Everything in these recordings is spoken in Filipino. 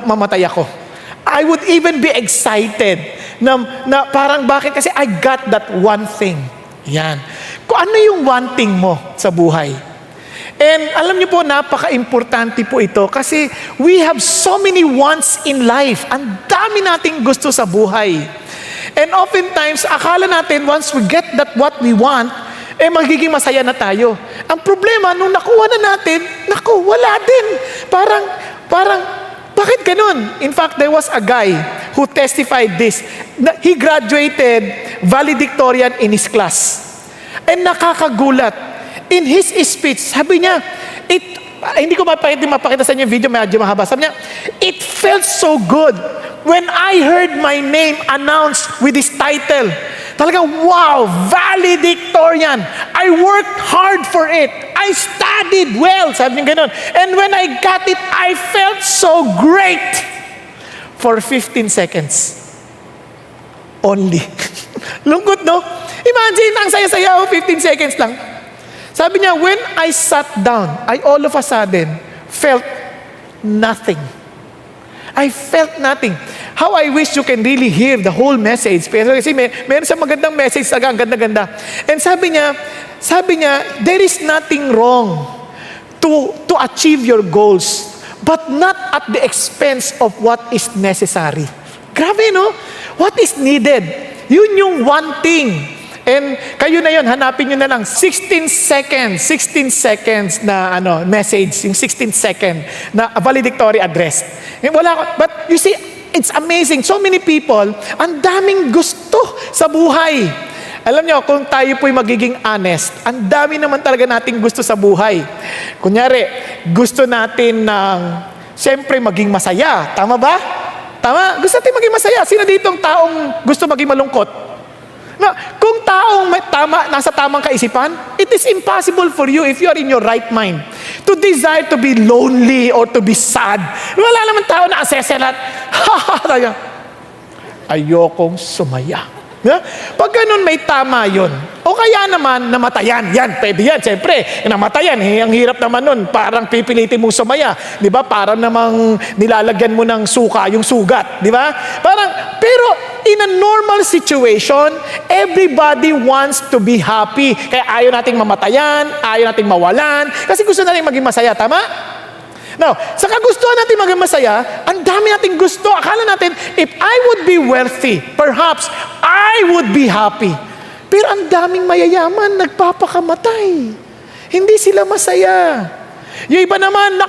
mamatay ako. I would even be excited na parang bakit? Kasi I got that one thing. Yan. Kung ano yung one thing mo sa buhay. And alam niyo po, napaka-importante po ito kasi we have so many wants in life. Ang dami nating gusto sa buhay. And oftentimes, akala natin once we get that what we want, magiging masaya na tayo. Ang problema, nung nakuha na natin, wala din. Parang, bakit ganun? In fact, there was a guy who testified this. He graduated valedictorian in his class. And nakakagulat. In his speech, sabi niya, hindi ko mapakita sa inyo yung video, medyo mahaba. Sabi niya, it felt so good when I heard my name announced with this title. Talagang, wow, valedictorian. I worked hard for it. I studied well. Sabi niya ganun. And when I got it, I felt so great for 15 seconds. Only. Lungkot, no? Imagine, ang saya-saya, 15 seconds lang. Sabi niya, when I sat down, I all of a sudden felt nothing. I felt nothing. How I wish you can really hear the whole message. Pero kasi meron sa magandang message, ang ganda-ganda. And sabi niya, there is nothing wrong to achieve your goals, but not at the expense of what is necessary. Grabe, no? What is needed? Yun yung one thing. And kayo na yun, hanapin nyo na lang 16 seconds na message, yung 16 second na valedictory address. But you see, it's amazing. So many people, ang daming gusto sa buhay. Alam nyo, kung tayo po'y magiging honest, ang dami naman talaga nating gusto sa buhay. Kunyari, gusto natin ng, siyempre, maging masaya. Tama ba? Tama? Gusto natin maging masaya. Sino dito ang taong gusto maging malungkot? No, kung taong nasa tamang kaisipan, it is impossible for you if you are in your right mind to desire to be lonely or to be sad. Wala naman tao na aseselat. Ayokong sumaya. Pag ganun, may tama yun. O kaya naman, namatayan. Yan, pwede yan. Siyempre, namatayan. Ang hirap naman nun. Parang pipilitin mong sumaya. Di ba? Parang namang nilalagyan mo ng suka, yung sugat. Di ba? Pero in a normal situation, everybody wants to be happy. Kaya ayaw nating mamatayan, ayaw nating mawalan. Kasi gusto natin maging masaya. Tama? Now, sa kagustuhan natin maging masaya, ang dami nating gusto. Akala natin, if I would be wealthy, perhaps I would be happy. Pero ang daming mayayaman, nagpapakamatay. Hindi sila masaya. Yung iba naman,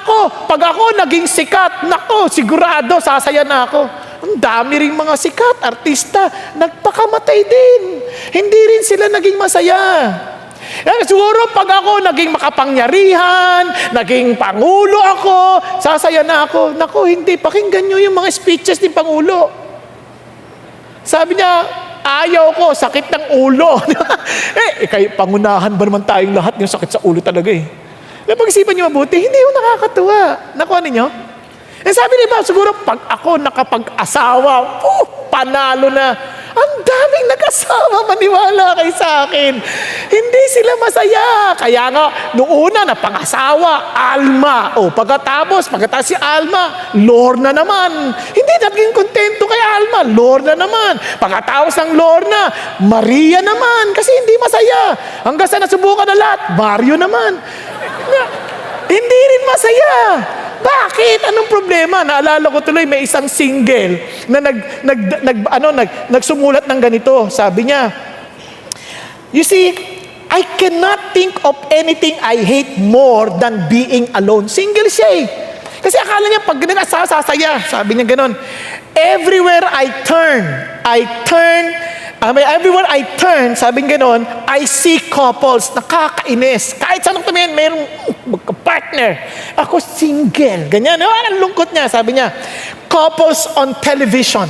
pag ako naging sikat, sigurado, sasaya na ako. Ang dami ring mga sikat, artista, nagpakamatay din. Hindi rin sila naging masaya. Siguro pag ako naging makapangyarihan, naging pangulo ako, sasaya na ako. Hindi. Pakinggan nyo yung mga speeches ni Pangulo. Sabi niya, ayaw ko, sakit ng ulo. Kayo, pangunahan ba naman tayong lahat yung sakit sa ulo talaga eh. Pag-isipan nyo mabuti, hindi yung nakakatuwa. Nakuha ninyo? Sabi niya, siguro pag ako nakapag-asawa, panalo na. Ang daming nag-asawa, maniwala kay sa akin. Hindi sila masaya. Kaya nga, noong una na pang-asawa, Alma. Pagkatapos si Alma, Lorna naman. Hindi naging kontento kay Alma, Lorna naman. Pagkatapos ng Lorna, Maria naman. Kasi hindi masaya. Hanggang sa nasubukan na lahat, Mario naman. Hindi rin masaya. Bakit? Anong problema? Naalala ko tuloy, may isang single na nagsumulat ng ganito. Sabi niya, you see, I cannot think of anything I hate more than being alone. Single siya eh. Kasi akala niya, pag nag-asawa, sasaya. Sabi niya ganon. Everywhere I turn, sabi niya ganon, I see couples, nakakainis. Kahit saan tumingin, mayroong magka-partner. Ako single. Ganyan. Ang lungkot niya. Sabi niya, couples on television,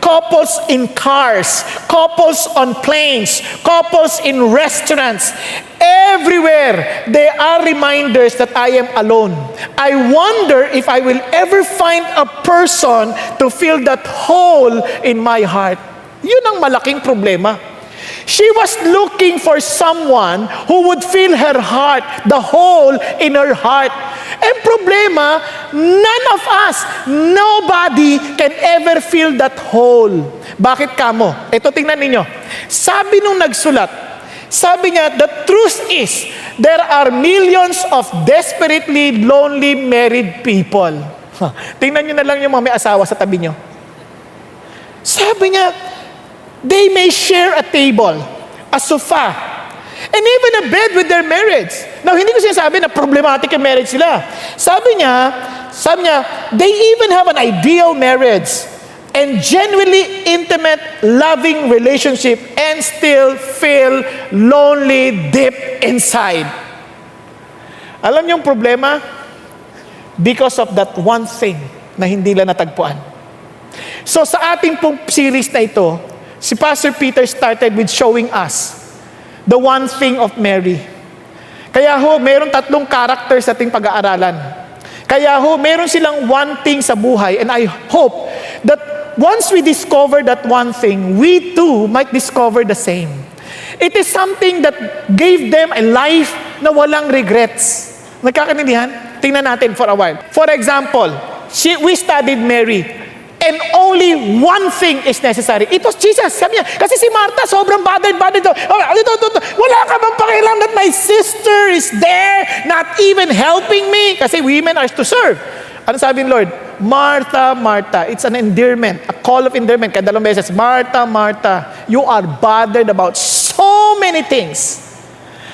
couples in cars, couples on planes, couples in restaurants. Everywhere, there are reminders that I am alone. I wonder if I will ever find a person to fill that hole in my heart. Yun ang malaking problema. She was looking for someone who would fill her heart, the hole in her heart. And problema, none of us, nobody can ever fill that hole. Bakit kamo? Ito tingnan ninyo. Sabi nung nagsulat, sabi niya, the truth is, there are millions of desperately lonely married people. Tingnan nyo na lang yung mga may asawa sa tabi nyo. Sabi niya, they may share a table, a sofa, and even a bed with their marriage. Now, hindi ko sinasabi na problematic yung marriage sila. Sabi niya, they even have an ideal marriage and genuinely intimate, loving relationship and still feel lonely deep inside. Alam niyo yung problema? Because of that one thing na hindi lang natagpuan. So sa ating pong series na ito, si Pastor Peter started with showing us the one thing of Mary. Kaya meron 3 characters sa ating pag-aaralan. Kaya meron silang one thing sa buhay, and I hope that once we discover that one thing, we too might discover the same. It is something that gave them a life na walang regrets. Nagkakaintindihan? Tingnan natin for a while. For example, we studied Mary, and only one thing is necessary. It was Jesus. Sabi niya, kasi si Martha, sobrang bothered. Wala ka bang pakialam that my sister is there, not even helping me? Kasi women are to serve. Ano sabi ni Lord? Martha, Martha. It's an endearment, a call of endearment. Kaya 2 beses, Martha, Martha, you are bothered about so many things.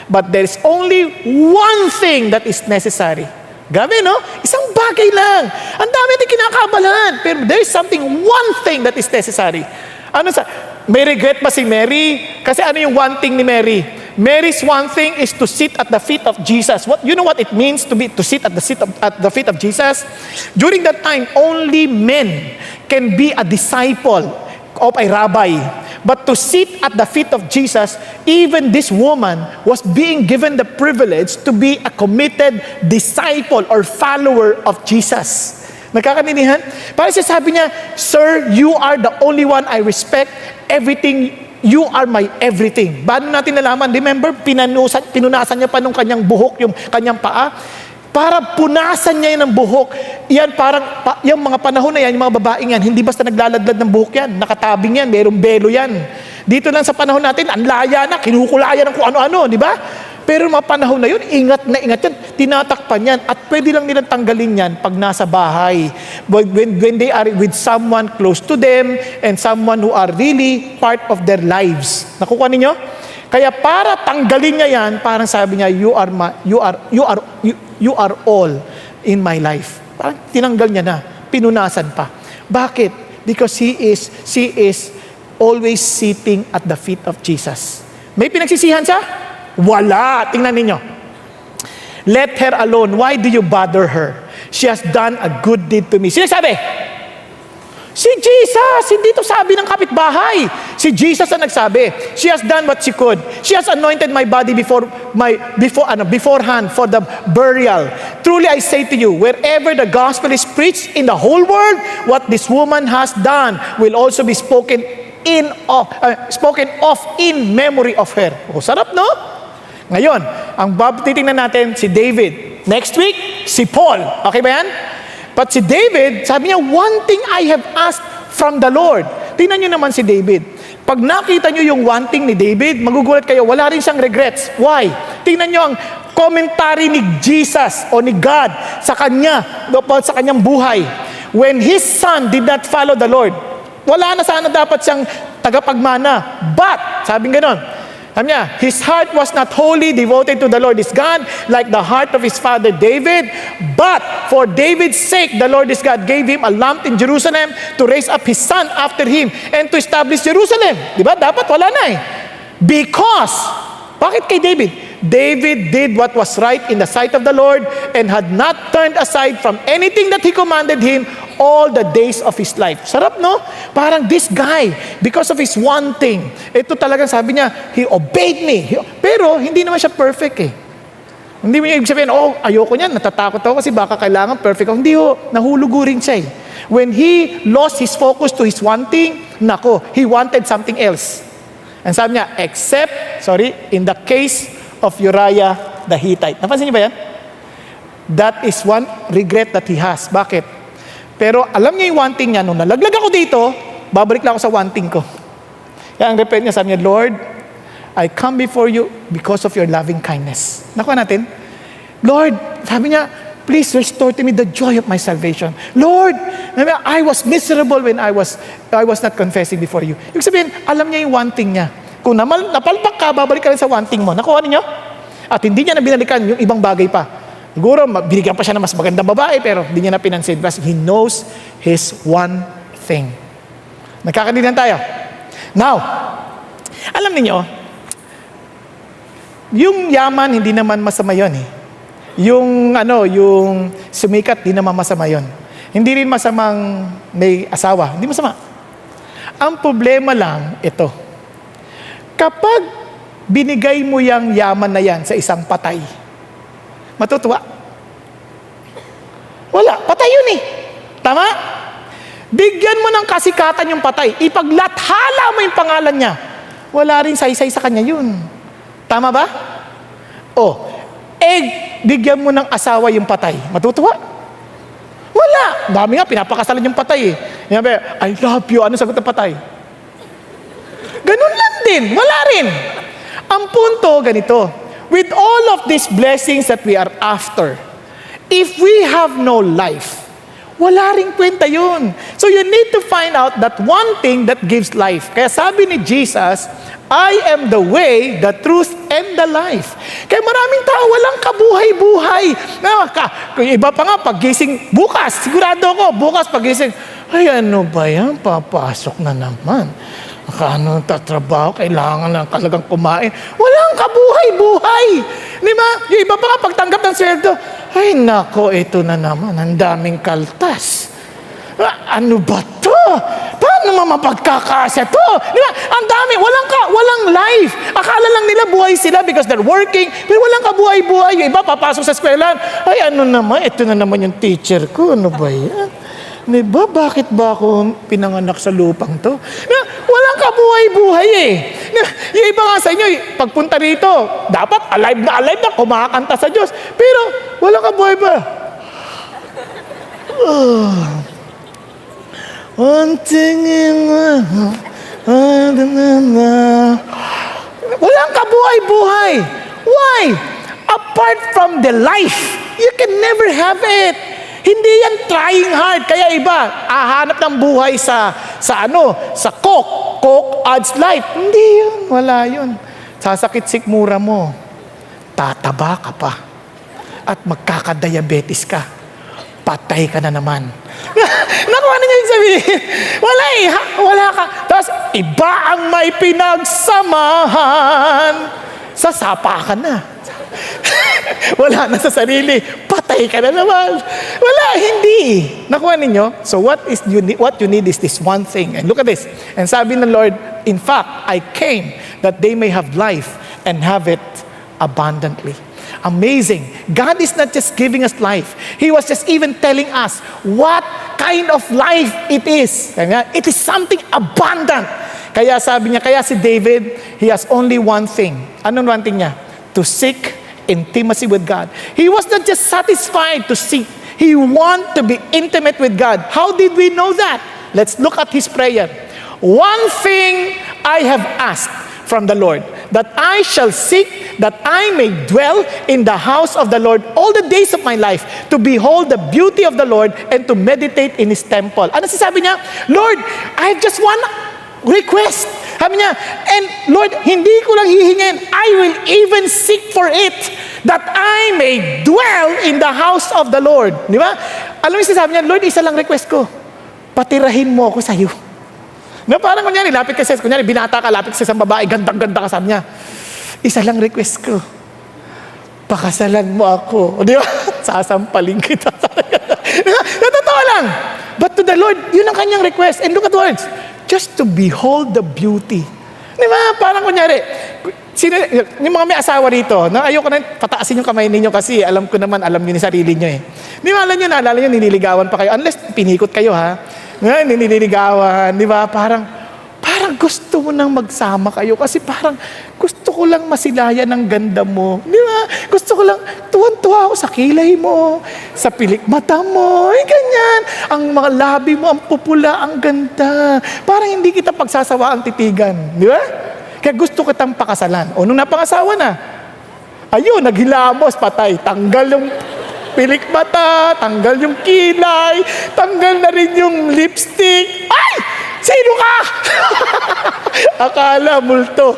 But there is only one thing that is necessary. Gabi, no? Isang bagay lang. Ang dami natin kinakaabalahan. Pero there is one thing that is necessary. May regret ba si Mary? Kasi ano yung one thing ni Mary? Mary's one thing is to sit at the feet of Jesus. You know what it means to sit at the feet of Jesus? During that time, only men can be a disciple of a rabbi. But to sit at the feet of Jesus, even this woman was being given the privilege to be a committed disciple or follower of Jesus. Nagkakaintindihan? Para sabi niya, Sir, you are the only one I respect. Everything, you are my everything. Paano natin nalaman? Remember, pinunasan niya pa nung kanyang buhok, yung kanyang paa. Para punasan niya yun ng buhok. Yan yung mga panahon na yan, yung mga babaeng yan, hindi basta naglaladlad ng buhok yan, nakatabing yan, merong belo yan. Dito lang sa panahon natin, ang laya na, kinukulaya ng kung ano-ano, di ba? Pero mga panahon na yun, ingat na ingat yan, tinatakpan yan, at pwede lang nilang tanggalin yan pag nasa bahay. When they are with someone close to them, and someone who are really part of their lives. Nakukuha ninyo? Kaya para tanggalin niya yan, parang sabi niya, you are all in my life. Parang tinanggal niya na, pinunasan pa. Bakit? Because she is always sitting at the feet of Jesus. May pinagsisihan siya? Wala. Tingnan ninyo. Let her alone. Why do you bother her? She has done a good deed to me. Sino sabi? Si Jesus, hindi to sabi ng kapitbahay. Si Jesus ang nagsabi. She has done what she could. She has anointed my body beforehand for the burial. Truly I say to you, wherever the gospel is preached in the whole world, what this woman has done will also be spoken of in memory of her. Oh, sarap, no? Ngayon, ang titingnan natin si David. Next week, si Paul. Okay ba yan? But si David, sabi niya, one thing I have asked from the Lord. Tingnan niyo naman si David. Pag nakita niyo yung one thing ni David, magugulat kayo, wala rin siyang regrets. Why? Tingnan niyo ang commentary ni Jesus o ni God sa kanyang buhay. When his son did not follow the Lord, wala na sana dapat siyang tagapagmana. But, sabing ganon, sabi niya, his heart was not wholly devoted to the Lord his God, like the heart of his father David. But for David's sake, the Lord his God gave him a lamp in Jerusalem to raise up his son after him and to establish Jerusalem. Diba? Dapat wala na eh. Because, bakit kay David? David did what was right in the sight of the Lord and had not turned aside from anything that he commanded him all the days of his life. Sarap, no? Parang this guy, because of his one thing, ito talagang sabi niya, he obeyed me. Pero hindi naman siya perfect eh. Hindi mo ibig sabihin, ayoko niyan, natatakot ako kasi baka kailangan perfect ako. Hindi nahulugo rin siya eh. When he lost his focus to his one thing, he wanted something else. And sabi niya, in the case of Uriah the Hittite. Napansin niyo ba yan? That is one regret that he has. Bakit? Pero alam niya yung wanting niya, nung nalaglag ako dito, babalik lang ako sa wanting ko. Kaya ang repent niya, sabi niya, Lord, I come before you because of your loving kindness. Nakuha natin? Lord, sabi niya, please restore to me the joy of my salvation. Lord, I was miserable when I was not confessing before you. Ibig sabihin, alam niya yung wanting niya. Kung napalpak ka, babalik ka rin sa wanting mo. Nakuha niyo? At hindi niya na binalikan yung ibang bagay pa. Siguro, binigyan pa siya ng mas magandang babae, pero hindi niya na pinansin. Because he knows his one thing. Nagkakaintindihan tayo? Now, alam niyo, yung yaman, hindi naman masama yun eh. Yung sumikat, hindi naman masama yun. Hindi rin masamang may asawa. Hindi masama. Ang problema lang, ito. Kapag binigay mo yung yaman na yan sa isang patay, matutuwa? Wala. Patay yun eh. Tama? Bigyan mo ng kasikatan yung patay. Ipaglathala mo yung pangalan niya. Wala rin saysay sa kanya yun. Tama ba? Bigyan mo ng asawa yung patay. Matutuwa? Wala. Dami nga, pinapakasalan yung patay eh. I love you. Ano sagot ng patay? Ganun lang din. Wala rin. Ang punto, ganito. With all of these blessings that we are after, if we have no life, wala ring kwenta yun. So you need to find out that one thing that gives life. Kaya sabi ni Jesus, I am the way, the truth, and the life. Kaya maraming tao walang kabuhay-buhay. Yung iba pa nga, paggising, bukas, sigurado ako, bukas paggising, ay ano ba yan, papasok na naman. Ano tatrabaho, kailangan lang talagang kumain. Walang kabuhay-buhay. Di ba? Yung iba pa nga, pagtanggap ng sweldo, ay nako, ito na naman, ang daming kaltas. Ano ba to? Paano mapagkakasya to? Di ba? Ang dami, walang life. Akala lang nila buhay sila because they're working, pero walang kabuhay-buhay. Yung iba, papasok sa eskwelahan, ay ano naman, ito na naman yung teacher ko. Ano ba yan? Di ba, bakit ba ako pinanganak sa lupang to? Walang kabuhay-buhay eh. Yung iba nga sa inyo, pagpunta rito, dapat alive na kumakanta sa Diyos. Pero, walang kabuhay ba? One thing in walang kabuhay-buhay. Why? Apart from the life, you can never have it. Hindi yan trying hard. Kaya iba, hahanap ng buhay sa Coke. Coke adds life. Hindi yun. Wala yun. Sasakit sikmura mo. Tataba ka pa. At magkakadiabetes ka. Patay ka na naman. Nakuha na niya yung sabihin. Wala eh. Wala ka. Tapos, iba ang may pinagsamahan. Sasapa ka na. Wala na sa sarili. Patay ka na naman. Wala, hindi. Nakuha ninyo? So what you need is this one thing. And look at this. And sabi ng Lord, in fact, I came that they may have life and have it abundantly. Amazing. God is not just giving us life. He was just even telling us what kind of life it is. It is something abundant. Kaya sabi niya, kaya si David, he has only one thing. Anong one thing niya? To seek intimacy with God. He was not just satisfied to seek. He wanted to be intimate with God. How did we know that? Let's look at his prayer. One thing I have asked from the Lord, that I shall seek, that I may dwell in the house of the Lord all the days of my life, to behold the beauty of the Lord and to meditate in His temple. Ano sasabi niya? Lord, I have just one request. Sabi niya, and Lord, hindi ko lang hihingin, I will even seek for it, that I may dwell in the house of the Lord. Di ba? Alam mo yung sasabi niya, Lord, isa lang request ko, patirahin mo ako sa'yo. Na parang kunyari, binata ka, lapit ka sa isang babae, gandang-ganda ka, sabi niya, isa lang request ko, pakasalan mo ako. O di ba? Sasampalin kita. Natatawa lang. But to the Lord, yun ang kanyang request. And look at words, just to behold the beauty. Di ba? Parang kunyari, yung mga may asawa rito, no? Ayoko na pataasin yung kamay ninyo kasi alam ko naman, alam niyo ni sarili niyo eh. Di ba, naalala niyo, niniligawan pa kayo. Unless pinikot kayo ha. Niniligawan, di ba? Parang gusto mo nang magsama kayo kasi parang gusto ko lang masilayan ng ganda mo. Di ba? Gusto ko lang, tuwan-tuwa ako sa kilay mo, sa pilik mata mo, ganyan. Ang mga labi mo, ang pupula, ang ganda. Parang hindi kita pagsasawa ang titigan. Di ba? Kaya gusto kitang pakasalan. O nung napangasawa na, ayun, naghilamos, patay. Tanggal yung pilik mata, tanggal yung kilay, tanggal na rin yung lipstick. Ay! Sino ka? Akala, multo.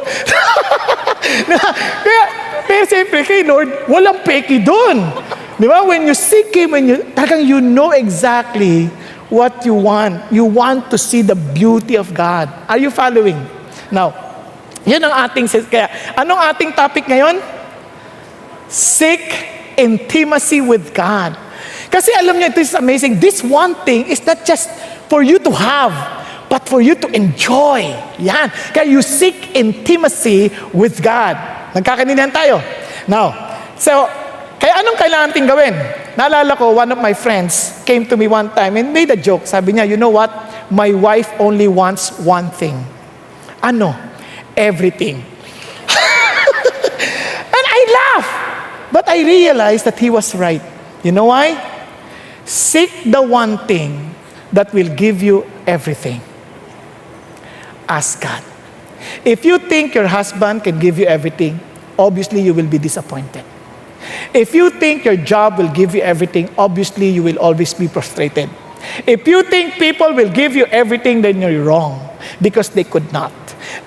Pero siyempre kay Lord, walang peki doon. Di ba? When you seek Him, talagang you know exactly what you want. You want to see the beauty of God. Are you following? Now, yun ang ating, kaya, anong ating topic ngayon? Seek intimacy with God. Kasi alam niyo, this is amazing. This one thing is not just for you to have, but for you to enjoy. Yan. Kaya you seek intimacy with God. Nagkakaintindihan tayo. Now, so, kaya anong kailangan natin gawin? Naalala ko, one of my friends came to me one time and made a joke. Sabi niya, you know what? My wife only wants one thing. Ano? Everything. And I laughed. But I realized that he was right. You know why? Seek the one thing that will give you everything. Ask God. If you think your husband can give you everything, obviously you will be disappointed. If you think your job will give you everything, obviously you will always be frustrated. If you think people will give you everything, then you're wrong because they could not.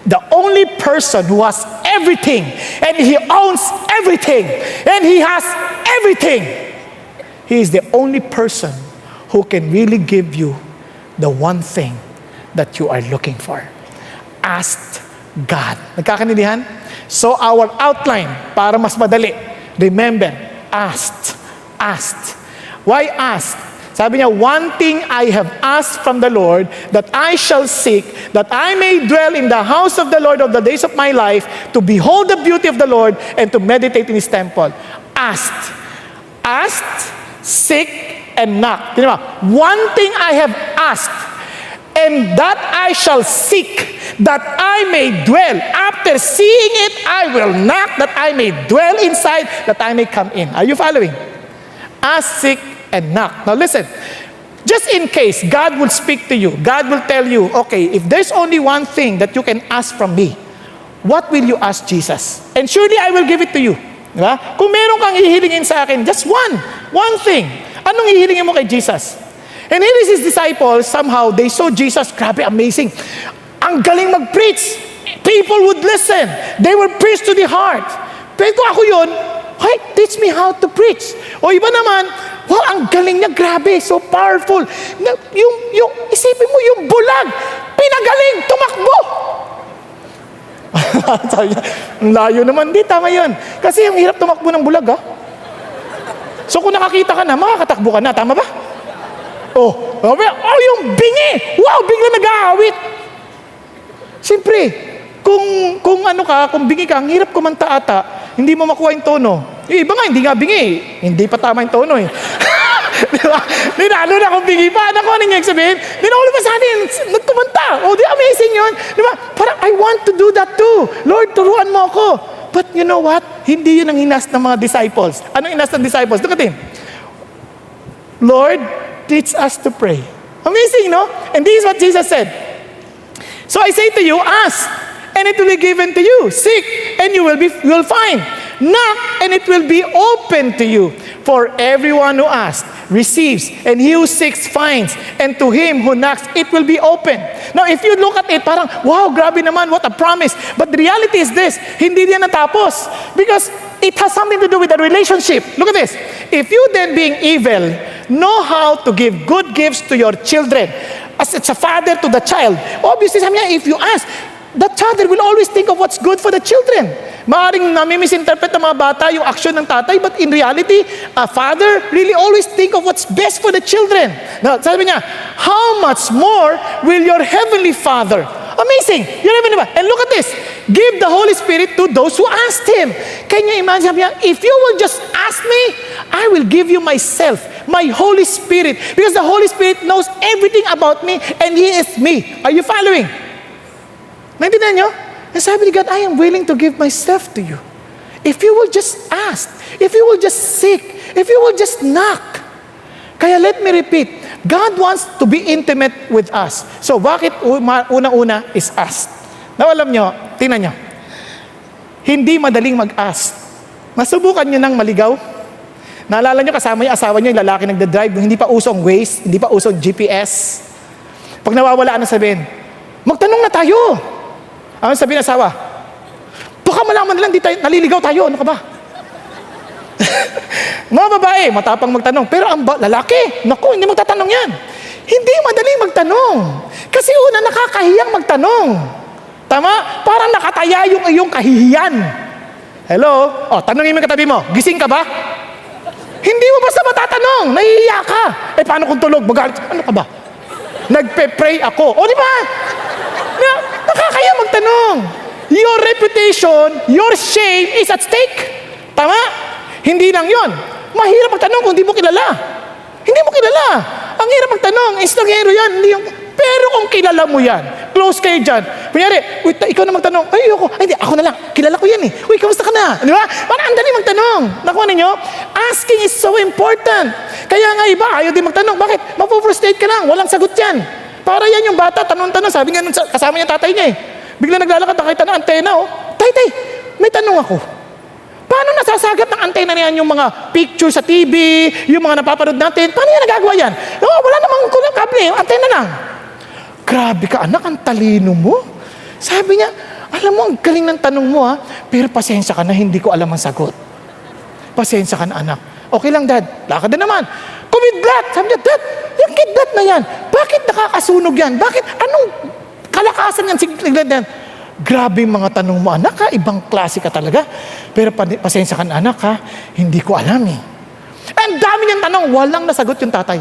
The only person who has everything, and he owns everything, and he has everything, he is the only person who can really give you the one thing that you are looking for. Ask God. Nagkakaintindihan? So our outline, para mas madali, remember, asked. Why ask? Sabi niya, one thing I have asked from the Lord that I shall seek, that I may dwell in the house of the Lord of the days of my life, to behold the beauty of the Lord and to meditate in His temple. Asked, seek, and knock. One thing I have asked, and that I shall seek, that I may dwell. After seeing it, I will knock, that I may dwell inside, that I may come in. Are you following? Ask, seek, and knock. Now listen, just in case God will speak to you, God will tell you, okay, if there's only one thing that you can ask from me, what will you ask Jesus? And surely I will give it to you. Diba? Kung meron kang hihilingin sa akin, just one thing. Anong hihilingin mo kay Jesus? And here is His disciples, somehow, they saw Jesus, grabe, amazing. Ang galing mag-preach. People would listen. They were preached to the heart. Pero kung ako yun, hey, teach me how to preach. O iba naman, wow, ang galing niya, grabe, so powerful. Yung isipin mo, yung bulag, pinagaling, tumakbo. Sabi niya, ang layo naman, di, tama yun. Kasi yung hirap tumakbo ng bulag, ha? So kung nakakita ka na, makakatakbo ka na, tama ba? Yung bingi, wow, bigla nag-aawit. Siyempre, kung ano ka, kung bingi ka, ang hirap kumanta ata, hindi mo makuha yung tono. Yung iba nga, hindi nga bingi. Hindi pa tama yung tono eh. Diba? Lalo na kung bingi pa. Ano niya sabihin? All of a sudden, nagkumanta. Oh, di amazing yun. Diba? Parang, I want to do that too. Lord, turuan mo ako. But you know what? Hindi yun ang hinas ng mga disciples. Anong hinas ng disciples? Look at him. Lord, teach us to pray. Amazing, no? And this is what Jesus said. So I say to you, ask, and it will be given to you. Seek, and you will find. Knock, and it will be open to you. For everyone who asks, receives, and he who seeks, finds. And to him who knocks, it will be open. Now, if you look at it, parang, wow, grabe naman, what a promise. But the reality is this, hindi diyan natapos. Because it has something to do with the relationship. Look at this. If you then, being evil, know how to give good gifts to your children, as it's a father to the child, obviously, sabi niya, if you ask, the father will always think of what's good for the children. Maaring nami-misinterpret ng mga bata yung action ng tatay, but in reality, a father really always think of what's best for the children. Now, sabi niya, how much more will your heavenly Father? Amazing! Your heavenly Father. And look at this. Give the Holy Spirit to those who asked Him. Can you imagine? Sabi niya, if you will just ask me, I will give you myself, my Holy Spirit. Because the Holy Spirit knows everything about me, and He is me. Are you following? Naintindihan nyo? And sabi ni God, I am willing to give myself to you. If you will just ask, if you will just seek, if you will just knock. Kaya let me repeat, God wants to be intimate with us. So bakit unang-una is ask? Now alam nyo, tingnan nyo, hindi madaling mag-ask. Masubukan nyo nang maligaw. Naalala nyo, kasama yung asawa nyo, yung lalaki nagda-drive, hindi pa usong Waze, hindi pa usong GPS. Pag nawawala na sabihin, magtanong na tayo. Ano sabihin ng asawa? Baka malaman nilang di tayo, naliligaw tayo, ano ka ba? Mga babae, matapang magtanong. Pero ang lalaki, naku, hindi magtatanong yan. Hindi madaling magtanong. Kasi una, nakakahiyang magtanong. Tama? Parang nakataya yung iyong kahihiyan. Hello? O, tanongin mo yung katabi mo, gising ka ba? Hindi mo basta matatanong, nahihiya ka. Eh, paano kung tulog? Magalit, ano ka ba? Nagpe-pray ako. O, di ba? Nakakaya magtanong. Your reputation, your shame is at stake. Tama? Hindi lang yon. Mahirap magtanong kung hindi mo kilala. Hindi mo kilala. Ang hirap magtanong, instangero yan. Hindi yung... Pero kung kilala mo yan, close kayo dyan. Kunyari, uy, ikaw na magtanong. Ay, ako. Ay, hindi, ako na lang. Kilala ko yan eh. Uy, kamusta ka na? Di ba? Parang ang dali magtanong. Nakuha ninyo? Asking is so important. Kaya nga iba, ayaw din magtanong. Bakit? Mapufrustrate ka lang. Walang sagot yan. Para yan yung bata, tanong-tanong. Sabi nga nung kasama niya tatay niya eh. Bigla naglalakad, nakita ng antena oh. Tay, may tanong ako. Paano nasasagat ng antena niyan yung mga picture sa TV, yung mga napapanood natin? Paano yan nagagawa yan? Oh, wala namang kulang kable, antena lang. Grabe ka anak, ang talino mo. Sabi niya, alam mo, ang galing ng tanong mo ha, pero pasensya ka na, hindi ko alam ang sagot. Pasensya ka na anak. Okay lang dad, lakad na naman. Kumidlat! Sabi niya, dad, yung kidlat na yan, bakit nakakasunog yan? Bakit? Anong kalakasan yan? Siglat yan? Grabe yung mga tanong mo anak ha, ibang klase ka talaga. Pero pasensya ka na anak ha, hindi ko alam eh. Ang dami niyang tanong, walang nasagot yung tatay.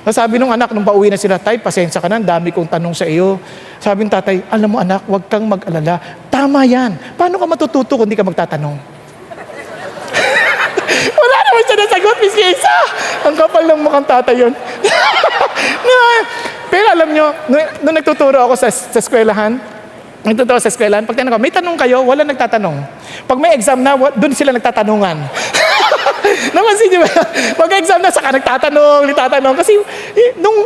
Sabi nung anak, nung pauwi na sila, tay, pasensya ka na, dami kong tanong sa iyo. Sabi ng tatay, alam mo anak, huwag kang mag-alala. Tama yan. Paano ka matututo kung di ka magtatanong? Wala naman siya nasagot, Miss Yesa. Ang kapal ng mukhang tatay yun. Pero alam nyo, nung nagtuturo ako sa eskwelahan, pag tinanong ko, may tanong kayo, wala nagtatanong. Pag may exam na, doon sila nagtatanungan. Namansin niyo ba? Pag-exam na, saka nagtatanong.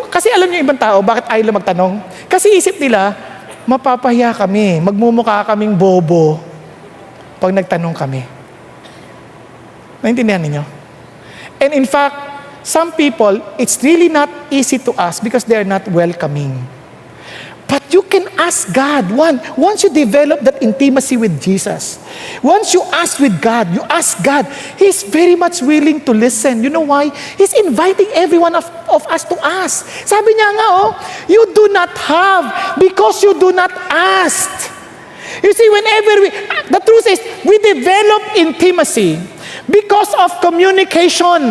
Kasi alam niyo ibang tao, bakit ayaw magtanong? Kasi isip nila, mapapahiya kami, magmumukha kaming bobo pag nagtanong kami. Naintindihan niyo? And in fact, some people, it's really not easy to ask because they're not welcoming. But you can ask God. Once you develop that intimacy with Jesus, once you ask with God, you ask God, He's very much willing to listen. You know why? He's inviting every one of us to ask. Sabi niya nga, you do not have because you do not ask. You see, the truth is, we develop intimacy because of communication.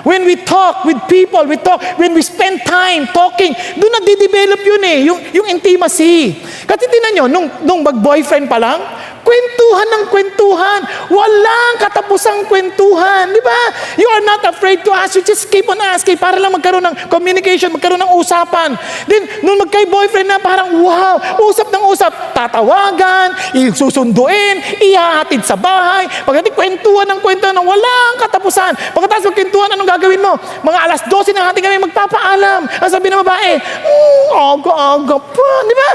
When we talk with people, when we spend time talking, doon nade-develop yun eh, yung intimacy. Kasi tinan nyo, nung mag-boyfriend pa lang, kwentuhan ng kwentuhan. Walang katapusang kwentuhan. Di ba? You are not afraid to ask. You just keep on asking para lang magkaroon ng communication, magkaroon ng usapan. Then, nung magkay-boyfriend na, parang wow, usap ng usap. Tatawagan, susunduin, ihahatid sa bahay. Pagdating kwentuhan ng walang katapusan. Pagkatapos magkwentuhan, anong gagawin mo? Mga alas 12 ng ating kami magpapaalam. Ang sabi ng babae, aga-aga pa. Di ba?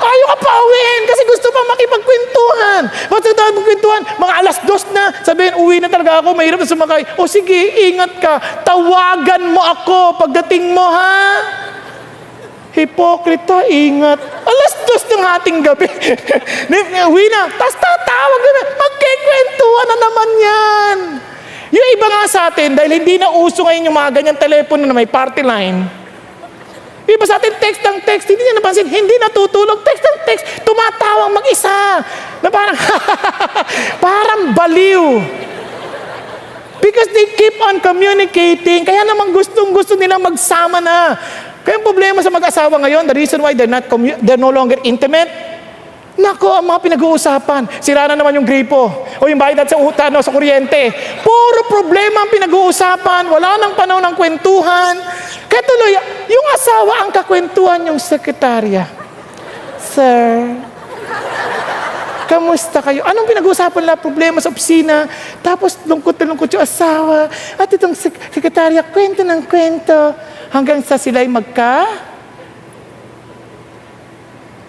Ayaw ka pa uwiin kasi gusto pa makipagkwentuhan. Pagkatapos magkwentuhan, mga alas 2 na, sabihin, uwi na talaga ako, mahirap na sumakay. O sige, ingat ka. Tawagan mo ako pagdating mo, ha? Hipokrita, ingat. Alas 2 ng ating gabi. Uwi na. Tapos tatawag na. Magkikwentuhan na naman yan. Yung iba nga sa atin, dahil hindi na uso ngayon yung mga ganyang telepono na may party line, iba sa atin, text ng text, hindi niya napansin, hindi natutulog, text ng text, tumatawang mag-isa. Na parang, parang baliw. Because they keep on communicating, kaya naman gustong-gusto nilang magsama na. Kaya ang problema sa mag-asawa ngayon, the reason why they're no longer intimate, nako, ang mga pinag-uusapan. Sira na naman yung gripo. O yung bayad sa utang, sa kuryente. Puro problema ang pinag-uusapan. Wala nang panahon ng kwentuhan. Kaya tuloy, yung asawa ang kakwentuhan yung sekretarya. Sir, Kamusta kayo? Anong pinag-uusapan nila? Problema sa opisina. Tapos lungkot na lungkot yung asawa. At itong sekretarya, kwento ng kwento. Hanggang sa sila'y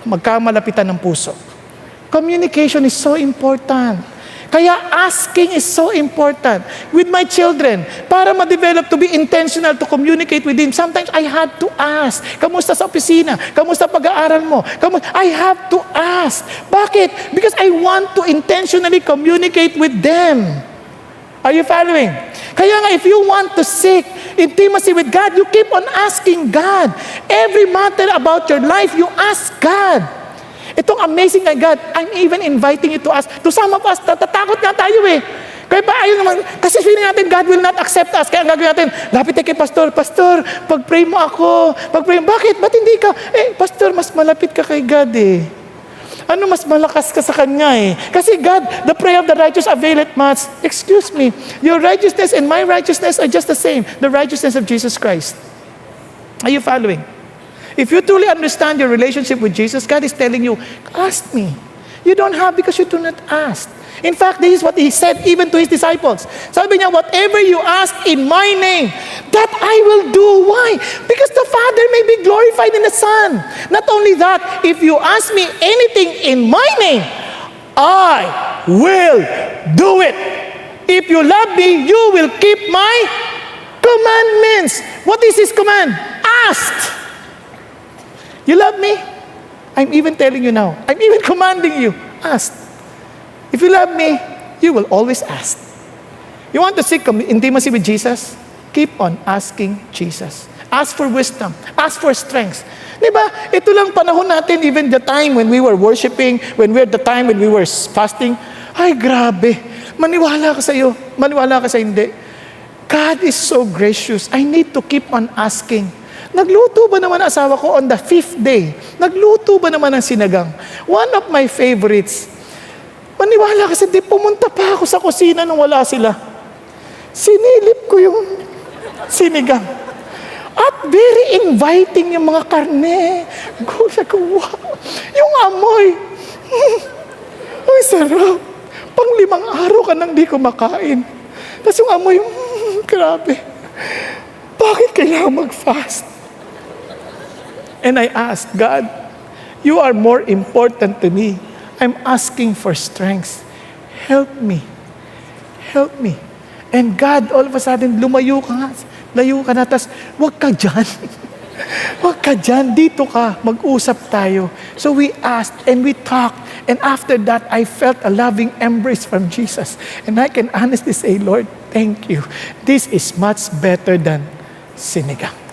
magkamalapitan ng puso. Communication is so important. Kaya asking is so important. With my children, para ma-develop to be intentional to communicate with them, sometimes I had to ask, kamusta sa opisina? Kamusta pag-aaral mo? I have to ask. Bakit? Because I want to intentionally communicate with them. Are you following? Kaya nga, if you want to seek intimacy with God, you keep on asking God. Every matter about your life, you ask God. Itong amazing kay God, I'm even inviting you to us, to some of us, natatakot nga tayo eh. Kaya ba ayaw naman, kasi feeling natin God will not accept us. Kaya ang gagawin natin, lapit tayo kay Pastor, Pastor, pag-pray mo ako. Pag-pray mo, bakit? Ba't hindi ka? Pastor, mas malapit ka kay God eh. Ano, mas malakas ka sa Kanya eh. Kasi God, the prayer of the righteous availeth much. Excuse me, your righteousness and my righteousness are just the same. The righteousness of Jesus Christ. Are you following? If you truly understand your relationship with Jesus, God is telling you, ask me. You don't have because you do not ask. In fact, this is what He said even to His disciples. Sabi niya, whatever you ask in my name, that I will do. Why? Because the Father may be glorified in the Son. Not only that, if you ask me anything in my name, I will do it. If you love me, you will keep my commandments. What is His command? Ask. You love me? I'm even telling you now. I'm even commanding you. Ask. If you love me, you will always ask. You want to seek intimacy with Jesus? Keep on asking Jesus. Ask for wisdom. Ask for strength. Diba? Ito lang panahon natin, even the time when we were worshiping, when we were the time when we were fasting. Ay, grabe. Maniwala ka sa iyo. Maniwala ka sa hindi. God is so gracious. I need to keep on asking. Nagluto ba naman ang asawa ko on the 5th day? Nagluto ba naman ang sinigang? One of my favorites. Maniwala kasi di pumunta pa ako sa kusina nung wala sila. Sinilip ko yung sinigang. At very inviting yung mga karne. Gusto ko, wow. Yung amoy. Ay, sarap. Pang 5 araw ka nang di kumakain. Tapos yung amoy, grabe. Bakit kailangan mag-fast? And I asked, God, you are more important to me. I'm asking for strength. Help me. Help me. And God, all of a sudden, lumayo ka nga. Layo ka na, tas, wag ka dyan. Wag ka dyan, dito ka, mag-usap tayo. So we asked and we talked. And after that, I felt a loving embrace from Jesus. And I can honestly say, Lord, thank you. This is much better than sinigang.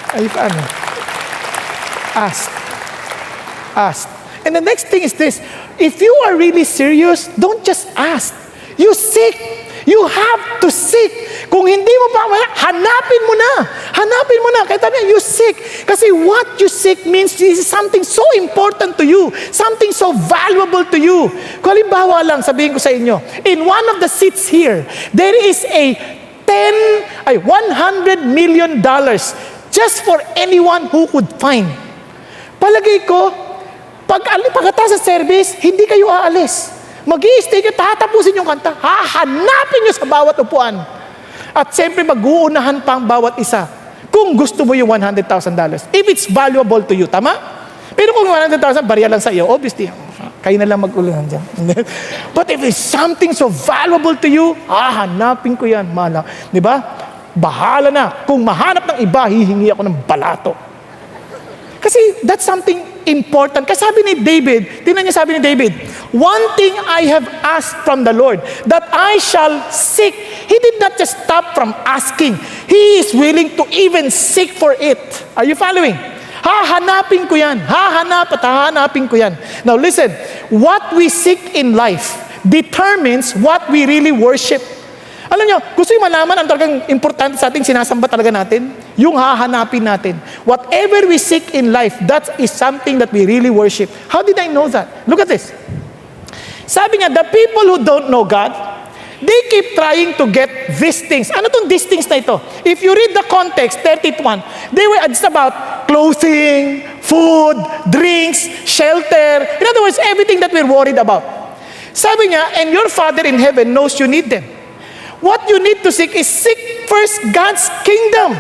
Ay, paano? Ask. Ask. And the next thing is this. If you are really serious, don't just ask. You seek. You have to seek. Kung hindi mo pa, hanapin mo na. Hanapin mo na. Kaya tabi, you seek. Kasi what you seek means this is something so important to you. Something so valuable to you. Kung halimbawa lang, sabihin ko sa inyo, in one of the seats here, there is a $100 million just for anyone who could find. Palagay ko, pagkatapos sa service, hindi kayo aalis. Mag-i-stay kayo, tatapusin yung kanta, hahanapin nyo sa bawat upuan. At siyempre, mag-uunahan pa ang bawat isa. Kung gusto mo yung $100,000. If it's valuable to you, tama? Pero kung 100,000, bariya lang sa iyo, obviously, kayo na lang mag-uluhan dyan. But if it's something so valuable to you, hahanapin ko yan, mala. Di ba? Bahala na. Kung mahanap ng iba, hihingi ako ng balato. Kasi that's something important. Kasi sabi ni David, tingnan niya sabi ni David, one thing I have asked from the Lord, that I shall seek. He did not just stop from asking. He is willing to even seek for it. Are you following? Hahanapin ko yan. Hahanap at hahanapin ko yan. Now listen, what we seek in life determines what we really worship. Alam nyo, gusto yung malaman ang talagang importante sa ating sinasamba talaga natin? Yung hahanapin natin. Whatever we seek in life, that is something that we really worship. How did I know that? Look at this. Sabi niya, the people who don't know God They keep trying to get these things. Ano tong these things na ito? If you read the context, 31, they were just about clothing, food, drinks, shelter. In other words, everything that we're worried about. Sabi niya, and your Father in heaven knows you need them. What you need to seek is seek first God's kingdom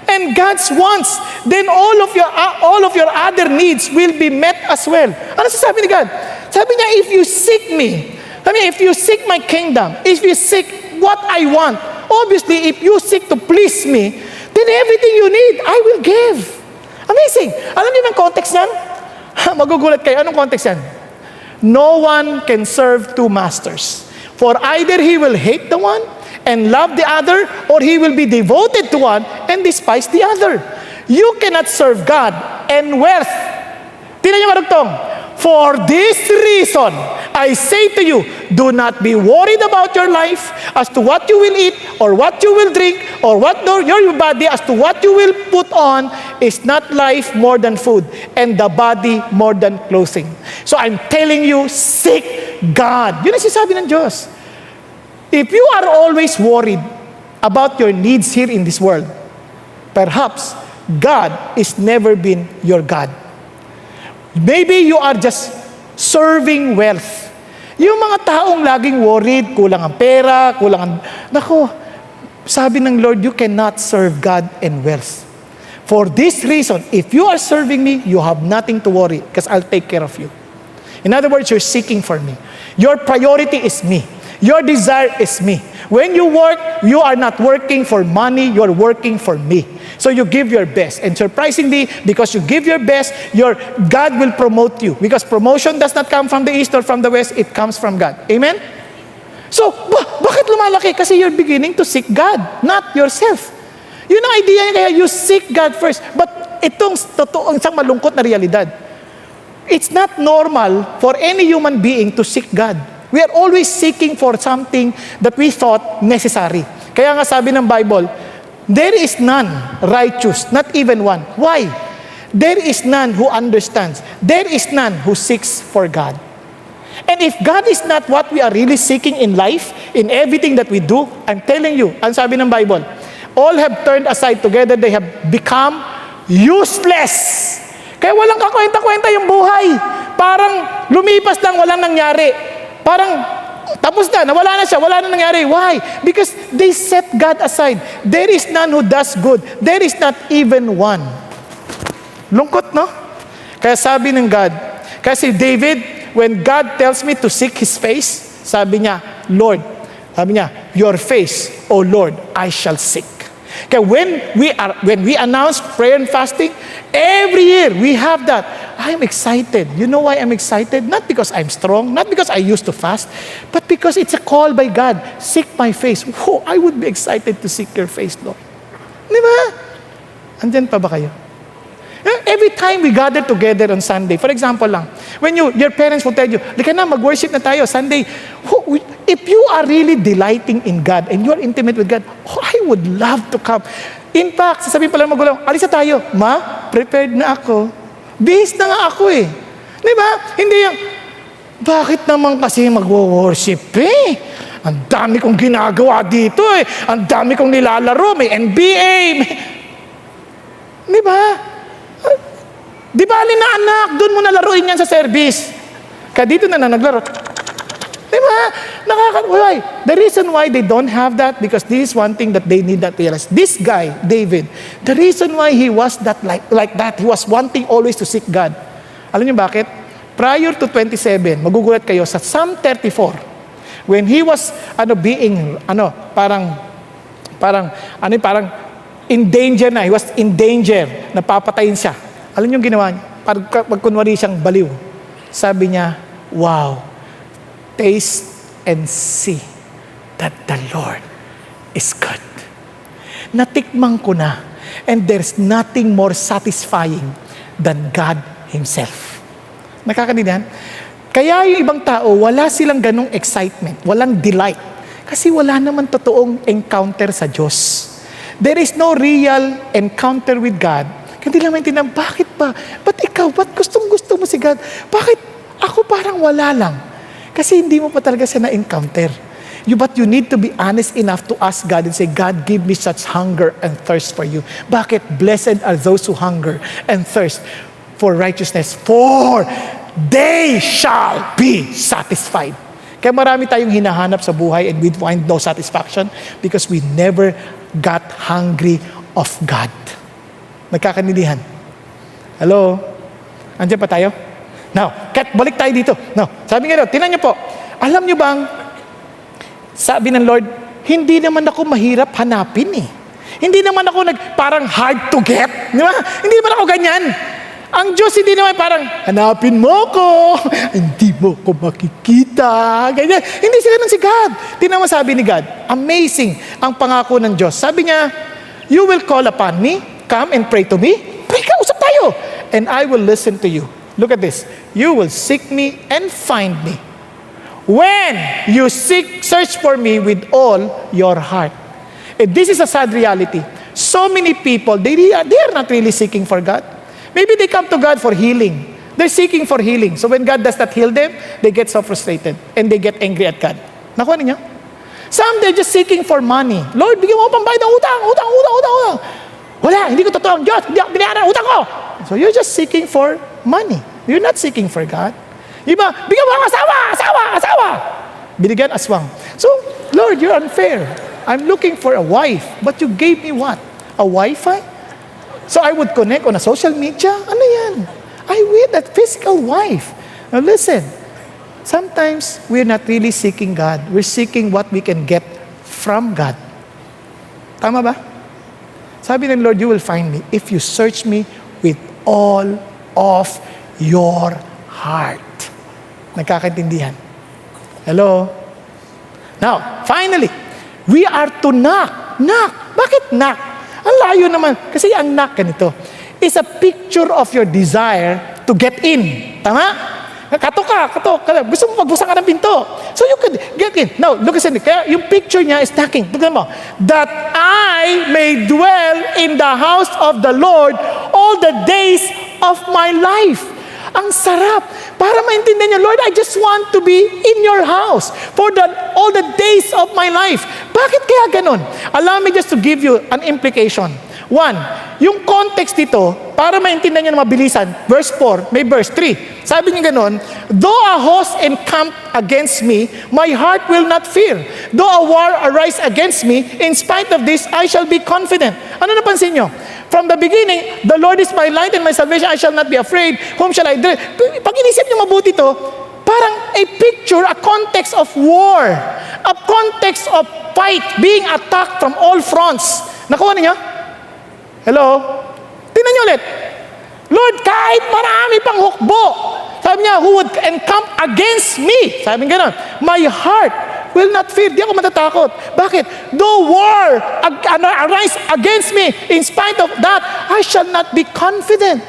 and God's wants. Then all of your other needs will be met as well. Ano sabi ni God? Sabi niya, if you seek me, if you seek my kingdom, if you seek what I want, obviously, if you seek to please me, then everything you need, I will give. Amazing. Alam niyo ang context niyan? Magugulat kayo. Anong context yan? No one can serve two masters. For either he will hate the one and love the other, or he will be devoted to one and despise the other. You cannot serve God and wealth. Tingnan niyo marugtong. For this reason, I say to you, do not be worried about your life as to what you will eat or what you will drink or what your body as to what you will put on. Is not life more than food and the body more than clothing? So I'm telling you, seek God. Yun ang sinasabi ng Diyos. If you are always worried about your needs here in this world, perhaps God is never been your God. Maybe you are just serving wealth. Yung mga taong laging worried, kulang ang pera, Nako, sabi ng Lord, you cannot serve God and wealth. For this reason, if you are serving me, you have nothing to worry because I'll take care of you. In other words, you're seeking for me. Your priority is me. Your desire is me. When you work, you are not working for money, you're working for me. So you give your best. And surprisingly, because you give your best, God will promote you. Because promotion does not come from the east or from the west, it comes from God. Amen? So, bakit lumalaki? Kasi you're beginning to seek God, not yourself. Yun ang idea niya, kaya you seek God first. But itong isang malungkot na realidad. It's not normal for any human being to seek God. We are always seeking for something that we thought necessary. Kaya nga sabi ng Bible, there is none righteous, not even one. Why? There is none who understands. There is none who seeks for God. And if God is not what we are really seeking in life, in everything that we do, I'm telling you, ang sabi ng Bible, all have turned aside together, they have become useless. Kaya walang kakwenta-kwenta yung buhay. Parang lumipas lang, walang nangyari. Parang tapos na, nawala na siya, wala na nangyari. Why? Because they set God aside. There is none who does good. There is not even one. Lungkot, no? Kaya sabi ng God, kasi David, when God tells me to seek His face, sabi niya, Lord, sabi niya, your face, O Lord, I shall seek. Kaya when we announce prayer and fasting, every year we have that. I'm excited. You know why I'm excited? Not because I'm strong, not because I used to fast, but because it's a call by God. Seek my face. Oh, I would be excited to seek your face, Lord. Di ba? Andyan pa ba kayo? Every time we gather together on Sunday, for example lang, when your parents will tell you, lika na, mag-worship na tayo, Sunday. If you are really delighting in God and you're intimate with God, I would love to come. In fact, sasabihin pala ng magulang, alis na tayo. Ma, prepared na ako. Bihis na nga ako eh. Di ba? Hindi yung, bakit naman kasi mag-worship eh? Ang dami kong ginagawa dito eh. Ang dami kong nilalaro. May NBA. Di ba? Di ba, alin na anak, doon mo na laruin yan sa service. Kaya dito na naglaro. Di ba? Why? The reason why they don't have that, because this is one thing that they need not realize. This guy, David, the reason why he was that like that, he was wanting always to seek God. Alam niyo bakit? Prior to 27, magugulat kayo sa Psalm 34, when he was parang in danger na, he was in danger, napapatayin siya. Alam niyo yung ginawa niya? Pagkunwari siyang baliw. Sabi niya, wow, taste and see that the Lord is good. Natikman ko na, and there's nothing more satisfying than God Himself. Nakakadinan? Kaya yung ibang tao, wala silang ganong excitement, walang delight. Kasi wala naman totoong encounter sa Diyos. There is no real encounter with God. Hindi lang maintindihan, bakit ba? Ba't ikaw? Ba't gustong-gusto mo si God? Bakit ako parang wala lang? Kasi hindi mo pa talaga siya na-encounter. But you need to be honest enough to ask God and say, God, give me such hunger and thirst for you. Bakit? Blessed are those who hunger and thirst for righteousness, for they shall be satisfied. Kaya marami tayong hinahanap sa buhay and we find no satisfaction because we never got hungry of God. Nagkakanilihan. Hello? Andiyan pa tayo? Now, balik tayo dito. Now, sabi nga, tinan niyo po, alam niyo bang, sabi ng Lord, hindi naman ako mahirap hanapin eh. Hindi naman ako parang hard to get. Di ba? Hindi naman ako ganyan. Ang Diyos hindi naman parang, hanapin mo ko, hindi mo ko makikita. Ganyan. Hindi sila nang si God. Tingnan mo sabi ni God, amazing ang pangako ng Diyos. Sabi niya, you will call upon me, come and pray to me. Pray ka, usap tayo. And I will listen to you. Look at this. You will seek me and find me. When you search for me with all your heart. And this is a sad reality. So many people, they are not really seeking for God. Maybe they come to God for healing. They're seeking for healing. So when God does not heal them, they get so frustrated and they get angry at God. Nakuha ninyo? Some, they're just seeking for money. Lord, bigyan mo pambayad ng utang. Wala, hindi ko totoo ang Diyos. Hindi ako binayaran ang utang ko. So you're just seeking for money. You're not seeking for God. Iba, bigyan mo ang asawa. Binigyan aswang. So, Lord, you're unfair. I'm looking for a wife, but you gave me what? A Wi-Fi? So I would connect on a social media? Ano yan? I want a physical wife. Now listen, sometimes we're not really seeking God. We're seeking what we can get from God. Tama ba? Sabi ng Lord, you will find me if you search me with all of your heart. Nagkakaintindihan? Hello? Now, finally, we are to knock. Knock. Bakit knock? Ang layo naman. Kasi ang knock ganito is a picture of your desire to get in. Tama? Katok ka. Gusto mo magbusan ka ng pinto. So you could get in. Now, look at it. Kaya yung picture niya is knocking. Tignan mo. That I may dwell in the house of the Lord all the days of my life. Ang sarap. Para maintindihan niyo, Lord, I just want to be in your house for all the days of my life. Bakit kaya ganun? Allow me just to give you an implication. One, yung context dito, para maintindihan niyo na mabilisan, verse 4, may verse 3. Sabi niya ganun, though a host encamp against me, my heart will not fear. Though a war arise against me, in spite of this, I shall be confident. Ano napansin niyo? From the beginning, the Lord is my light and my salvation, I shall not be afraid. Whom shall I dread? Pag inisip niyo mabuti to, parang a picture, a context of war, a context of fight, being attacked from all fronts. Nakuha niyo? Hello? Tingnan niyo ulit. Lord, kahit marami pang hukbo, sabi niya, who would encamp against me? Sabi niya gano'n, my heart will not fear. Di ako matatakot. Bakit? Though war arise against me, in spite of that, I shall not be confident.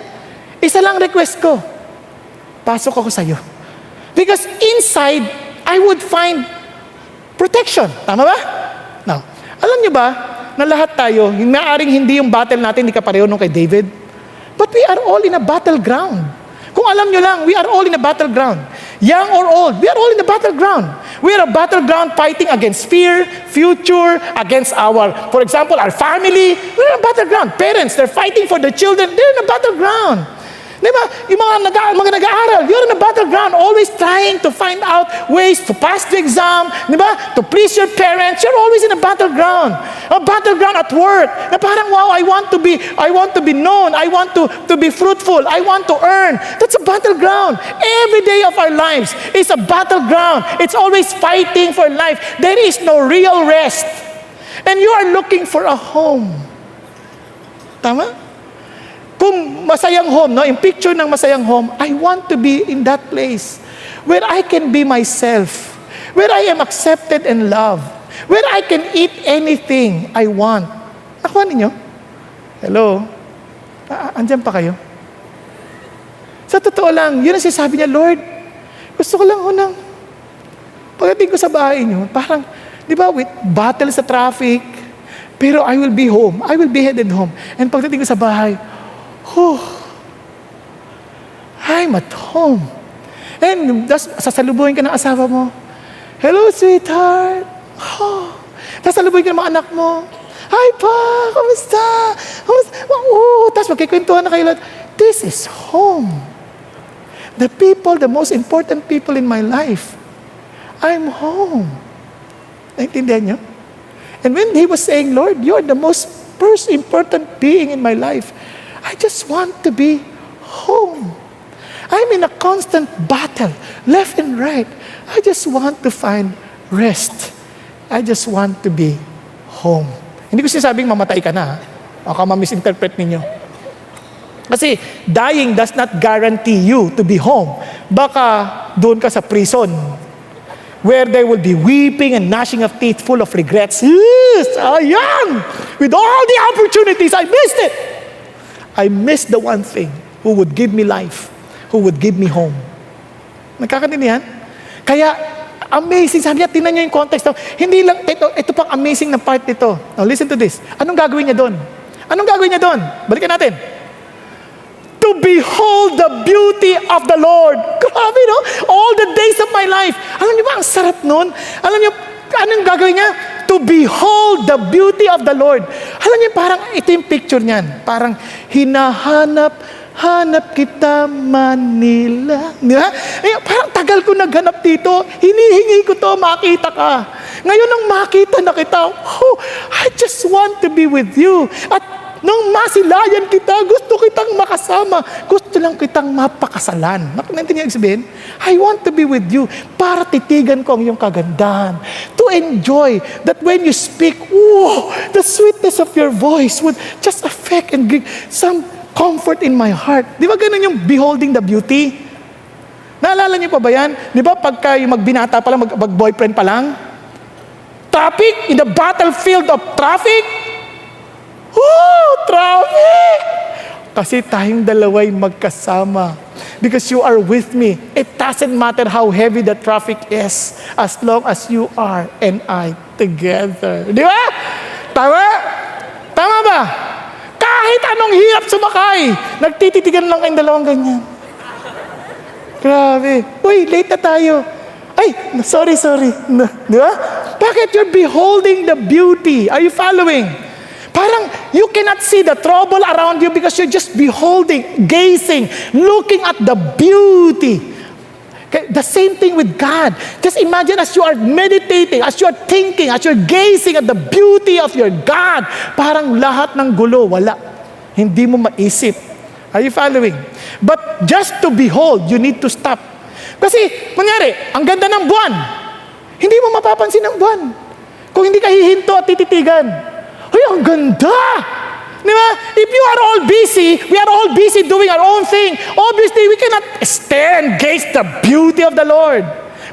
Isa lang request ko. Pasok ako sa iyo. Because inside, I would find protection. Tama ba? Now, alam niyo ba, na lahat tayo, maaaring hindi yung battle natin, hindi ka pareho nung kay David. But we are all in a battleground. Kung alam nyo lang, we are all in a battleground. Young or old, we are all in a battleground. We are a battleground fighting against fear, future, against for example, our family. We're in a battleground. Parents, they're fighting for their children. They're in a battleground. Di ba? Yung mga nag-aaral, you're in a battleground, always trying to find out ways to pass the exam, di ba? To please your parents. You're always in a battleground. A battleground at work. Na parang, wow, I want to be known. I want to be fruitful. I want to earn. That's a battleground. Every day of our lives is a battleground. It's always fighting for life. There is no real rest. And you are looking for a home. Tama? Kung masayang home, no? Yung picture ng masayang home, I want to be in that place where I can be myself, where I am accepted and loved, where I can eat anything I want. Nakuha ninyo? Hello? Andyan pa kayo? Sa totoo lang, yun ang sinasabi niya, Lord, gusto ko lang unang, pagdating ko sa bahay niyo, parang, di ba, with battle sa traffic, pero I will be home. I will be headed home. And pagdating ko sa bahay, I'm at home. And sasalubuhin ka ng asawa mo. Hello, sweetheart. Oh, tapos salubay ka ng mga anak mo. Hi pa, kamusta? Oh, tapos magkikwentuhan na kayo lahat. This is home. The people, the most important people in my life, I'm home. Naintindihan niyo? And when he was saying, Lord, you're the most important being in my life, I just want to be home. I'm in a constant battle, left and right. I just want to find rest. I just want to be home. Hindi ko sinasabing mamatay ka na. Baka ma-misinterpret ninyo. Kasi dying does not guarantee you to be home. Baka doon ka sa prison where there will be weeping and gnashing of teeth full of regrets. Yes, ayan! With all the opportunities, I missed it. I missed the one thing who would give me life, who would give me home. Nagkakaintindihan? Kaya, amazing. Sabi niya, tingnan niyo yung context. Hindi lang, ito pang amazing na part nito. Now, listen to this. Anong gagawin niya doon? Anong gagawin niya doon? Balikan natin. To behold the beauty of the Lord. Grabe, no? All the days of my life. Alam niyo ba, ang sarap nun? Alam niyo, anong gagawin niya? To behold the beauty of the Lord. Alam niyo, parang ito yung picture niyan. Parang hanap kita Manila. Diba? Parang tagal ko naghanap dito. Hinihingi ko to, makita ka. Ngayon nang makita na kita, oh, I just want to be with you. At nung masilayan kita, gusto kitang makasama. Gusto lang kitang mapakasalan. Naintindihan niyo sabihin? I want to be with you para titigan ko ang iyong kagandahan. To enjoy that when you speak, oh, the sweetness of your voice would just affect and give some comfort in my heart. Di ba ganun yung beholding the beauty? Naalala niyo pa ba yan? Di ba pagka yung magbinata pa lang, mag-boyfriend pa lang? Traffic, in the battlefield of traffic? Oh, traffic! Kasi tayong dalaway magkasama. Because you are with me. It doesn't matter how heavy the traffic is as long as you are and I together. Di ba? Tama? Tama ba? Kahit anong hirap sumakay, nagtititigan lang kayong dalawang ganyan. Grabe. Uy, late na tayo. Ay, sorry. Di ba? Bakit? You're beholding the beauty. Are you following? Parang you cannot see the trouble around you because you're just beholding, gazing, looking at the beauty. Okay? The same thing with God. Just imagine as you are meditating, as you are thinking, as you're gazing at the beauty of your God, parang lahat ng gulo, wala. Hindi mo maisip. Are you following? But just to behold, you need to stop. Kasi, kunyari, ang ganda ng buwan. Hindi mo mapapansin ang buwan. Kung hindi ka hihinto at tititigan. Ay, ang ganda! Di ba? If you are all busy, we are all busy doing our own thing. Obviously, we cannot stare and gaze the beauty of the Lord.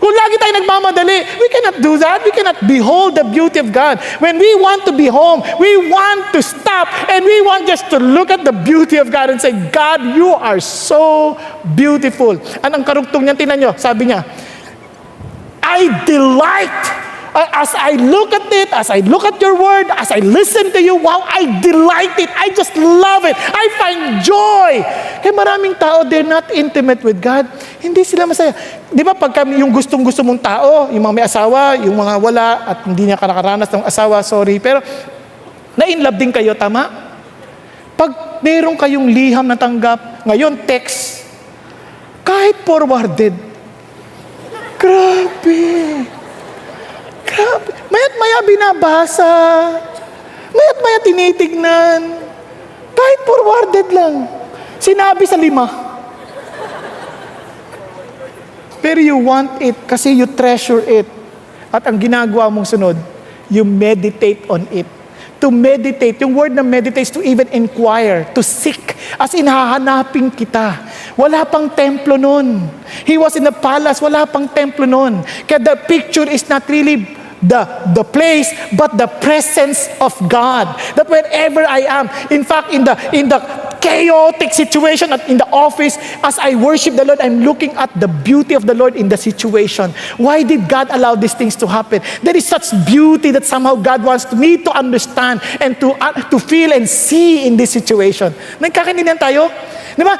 Kung lagi tayo nagmamadali, we cannot do that. We cannot behold the beauty of God. When we want to be home, we want to stop and we want just to look at the beauty of God and say, God, you are so beautiful. Anong karugtong niyan? Tingnan nyo, sabi niya, I delight. As I look at it, as I look at your word, as I listen to you, wow, I delight it. I just love it. I find joy. Kaya maraming tao, they're not intimate with God. Hindi sila masaya. Di ba pagka yung gustong-gusto mong tao, yung mga may asawa, yung mga wala, at hindi niya nakaranas ng asawa, sorry, pero na-inlove din kayo, tama? Pag meron kayong liham na tanggap, ngayon text, kahit forwarded, grabe. Grabe. Maya't maya binabasa. Maya't maya tinitignan. Kahit forwarded lang. Sinabi sa 5. Pero you want it kasi you treasure it. At ang ginagawa mong sunod, you meditate on it. To meditate, yung word na meditate is to even inquire, to seek. As in, hahanapin kita. Wala pang templo nun. He was in the palace, wala pang templo nun. Kaya the picture is not really the place, but the presence of God. That wherever I am, in fact, in the chaotic situation at in the office, as I worship the Lord, I'm looking at the beauty of the Lord in the situation. Why did God allow these things to happen? There is such beauty that somehow God wants me to understand and to feel and see in this situation. Nagkakaintindihan tayo? Di ba?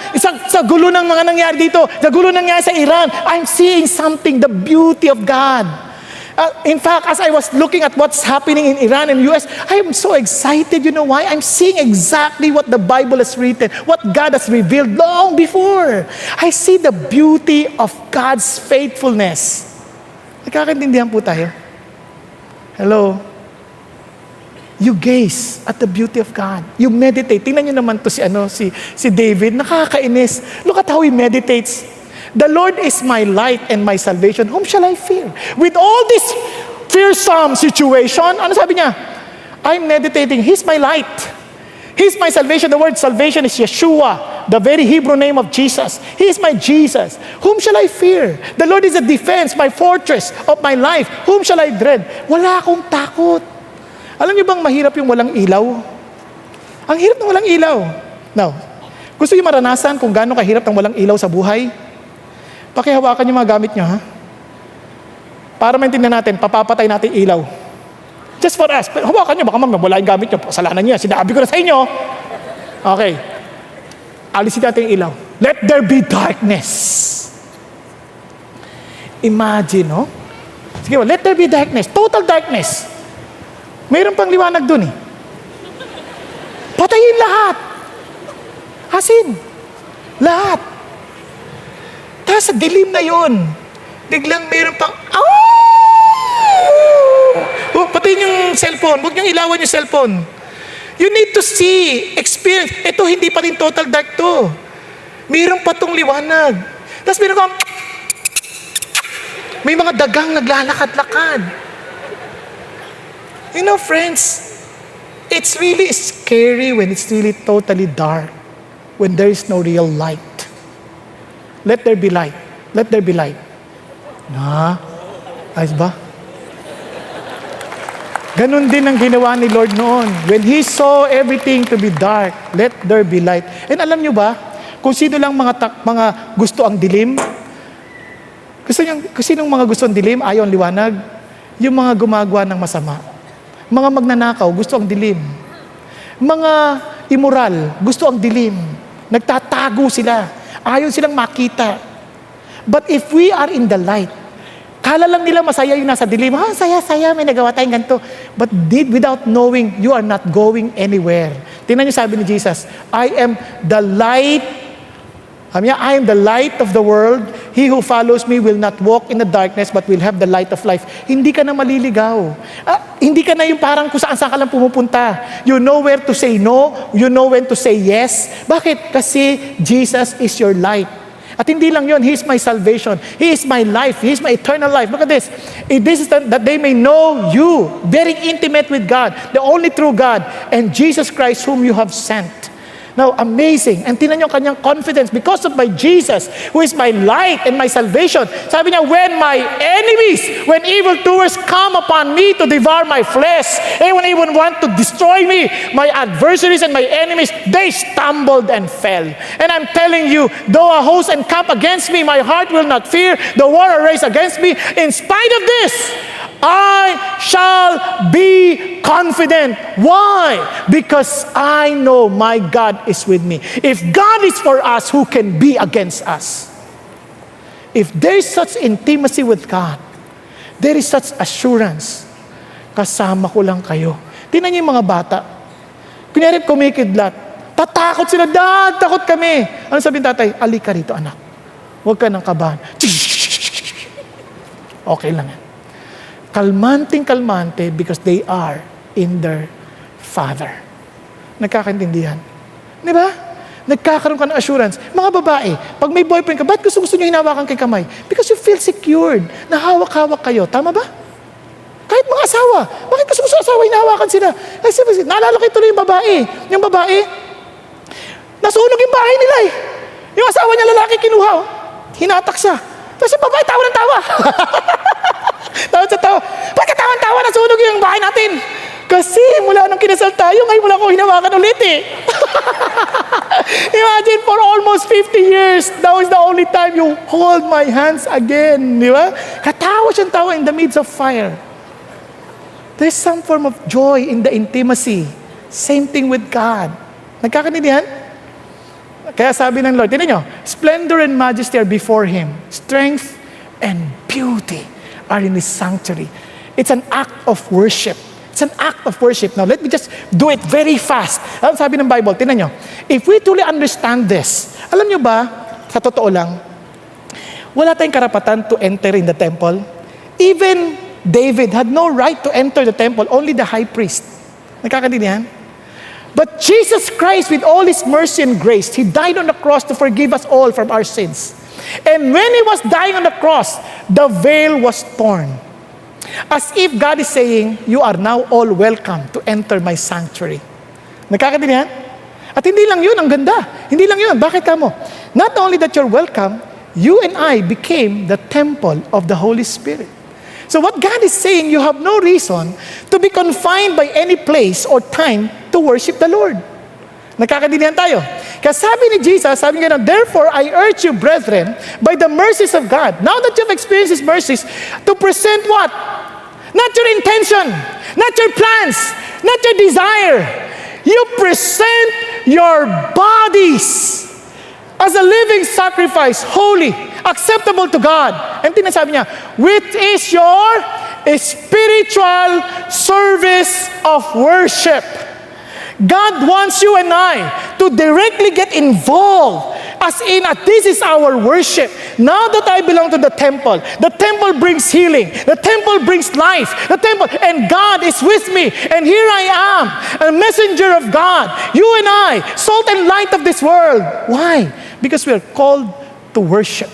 Sa gulo ng mga nangyari dito, sa gulo ng nangyari sa Iran, I'm seeing something, the beauty of God. In fact, as I was looking at what's happening in Iran and US, I am so excited. You know why? I'm seeing exactly what the Bible has written, what God has revealed long before. I see the beauty of God's faithfulness. Nagkakaintindihan po tayo? Hello? You gaze at the beauty of God. You meditate. Tingnan nyo naman to si David. Nakakainis. Look at how he meditates. The Lord is my light and my salvation. Whom shall I fear? With all this fearsome situation, ano sabi niya? I'm meditating. He's my light. He's my salvation. The word salvation is Yeshua, the very Hebrew name of Jesus. He is my Jesus. Whom shall I fear? The Lord is a defense, my fortress of my life. Whom shall I dread? Wala akong takot. Alam niyo bang mahirap yung walang ilaw? Ang hirap ng walang ilaw. Now, gusto niyo maranasan kung gaano kahirap ng walang ilaw sa buhay? Pakihawakan yung mga gamit nyo, ha? Para maintindihan natin, papapatay natin ilaw. Just for us. Pero hawakan nyo, baka wala yung gamit nyo. Kasalanan nyo, sinabi ko na sa inyo. Okay. Alisin natin yung ilaw. Let there be darkness. Imagine, no? Sige, let there be darkness. Total darkness. Mayroon pang liwanag dun, eh. Patayin lahat. Asin. Lahat. Sa dilim na yun, biglang mayroon pang, patayin yung cellphone. Huwag niyong ilawan yung cellphone. You need to see, experience. Ito, hindi pa rin total dark to. Mayroon pa tong liwanag. Tapos mayroon kang, may mga dagang naglalakad-lakad. You know, friends, it's really scary when it's really totally dark, when there is no real light. Let there be light. Let there be light. Ayos ba? Ganon din ang ginawa ni Lord noon. When He saw everything to be dark, let there be light. And alam nyo ba, kung sino lang mga gusto ang dilim, sinong mga gusto ang dilim, ayaw ang liwanag, yung mga gumagawa ng masama. Mga magnanakaw, gusto ang dilim. Mga immoral, gusto ang dilim. Nagtatago sila. Ayaw silang makita. But if we are in the light, kala lang nila masaya yung nasa dilim. Saya-saya, may nagawa tayong ganito. But without knowing, you are not going anywhere. Tingnan niyo sabi ni Jesus, I am the light. I am the light of the world. He who follows me will not walk in the darkness, but will have the light of life. Hindi ka na maliligaw. Hindi ka na yung parang kung saan-saan ka lang pumupunta. You know where to say no. You know when to say yes. Bakit? Kasi Jesus is your light. At hindi lang yun, He is my salvation. He is my life. He is my eternal life. Look at this. This is that they may know you, very intimate with God, the only true God, and Jesus Christ whom you have sent. Now, amazing. And tinan niyo ang kanyang confidence because of my Jesus, who is my light and my salvation. Sabi niya, when my enemies, when evildoers come upon me to devour my flesh, and when they even want to destroy me, my adversaries and my enemies, they stumbled and fell. And I'm telling you, though a host encamp against me, my heart will not fear. The war raised against me. In spite of this, I shall be confident. Why? Because I know my God is with me. If God is for us, who can be against us? If there is such intimacy with God, there is such assurance, kasama ko lang kayo. Tingnan niyo yung mga bata. Kunyari kumikidlat, tatakot sila, Dad, takot kami. Ano sabihin tatay? Alika rito, anak. Huwag ka nang kabahan. Okay lang yan. Kalmanteng-kalmante because they are in their Father. Nagkakaintindihan. Di ba? Nagkakaroon ka ng assurance. Mga babae, pag may boyfriend ka, ba't gusto nyo hinawakan kay kamay? Because you feel secured. Nahawak-hawak kayo. Tama ba? Kahit mga asawa. Bakit gusto asawa hinahawakan sila? Kasi naalala kayo tuloy yung babae. Yung babae, nasunog yung bahay nila eh. Yung asawa niya lalaki kinuha. Hinatak siya. Tapos yung babae, tawa ng tawa. Tawa sa tawa. Ba't ka tawa-tawa? Nasunog yung bahay natin. Kasi mula nung kinasal tayo, ngayon wala akong hinawakan ulit eh. Imagine, for almost 50 years, that was the only time you hold my hands again. Di ba? Katawa siyang tawa in the midst of fire. There's some form of joy in the intimacy. Same thing with God. Nagkakaintindihan? Kaya sabi ng Lord, tinan nyo, splendor and majesty are before Him. Strength and beauty are in His sanctuary. It's an act of worship. It's an act of worship. Now, let me just do it very fast. Alam sabi ng Bible, tingnan nyo, if we truly understand this, alam nyo ba, sa totoo lang, wala tayong karapatan to enter in the temple. Even David had no right to enter the temple, only the high priest. Nakakaintindihan? But Jesus Christ, with all His mercy and grace, He died on the cross to forgive us all from our sins. And when He was dying on the cross, the veil was torn. As if God is saying, you are now all welcome to enter my sanctuary. Nakakaintindihan? At hindi lang yun, ang ganda. Hindi lang yun. Bakit ka mo? Not only that you're welcome, you and I became the temple of the Holy Spirit. So what God is saying, you have no reason to be confined by any place or time to worship the Lord. Nakakaintindihan tayo. Kaya sabi ni Jesus, sabi nga, therefore I urge you, brethren, by the mercies of God, now that you've experienced His mercies, to present what? Not your intention, not your plans, not your desire. You present your bodies as a living sacrifice, holy, acceptable to God. And tinasabi niya, which is your spiritual service of worship. God wants you and I to directly get involved, as in, this is our worship. Now that I belong to the temple brings healing, the temple brings life, and God is with me, and here I am, a messenger of God, you and I, salt and light of this world. Why? Because we are called to worship.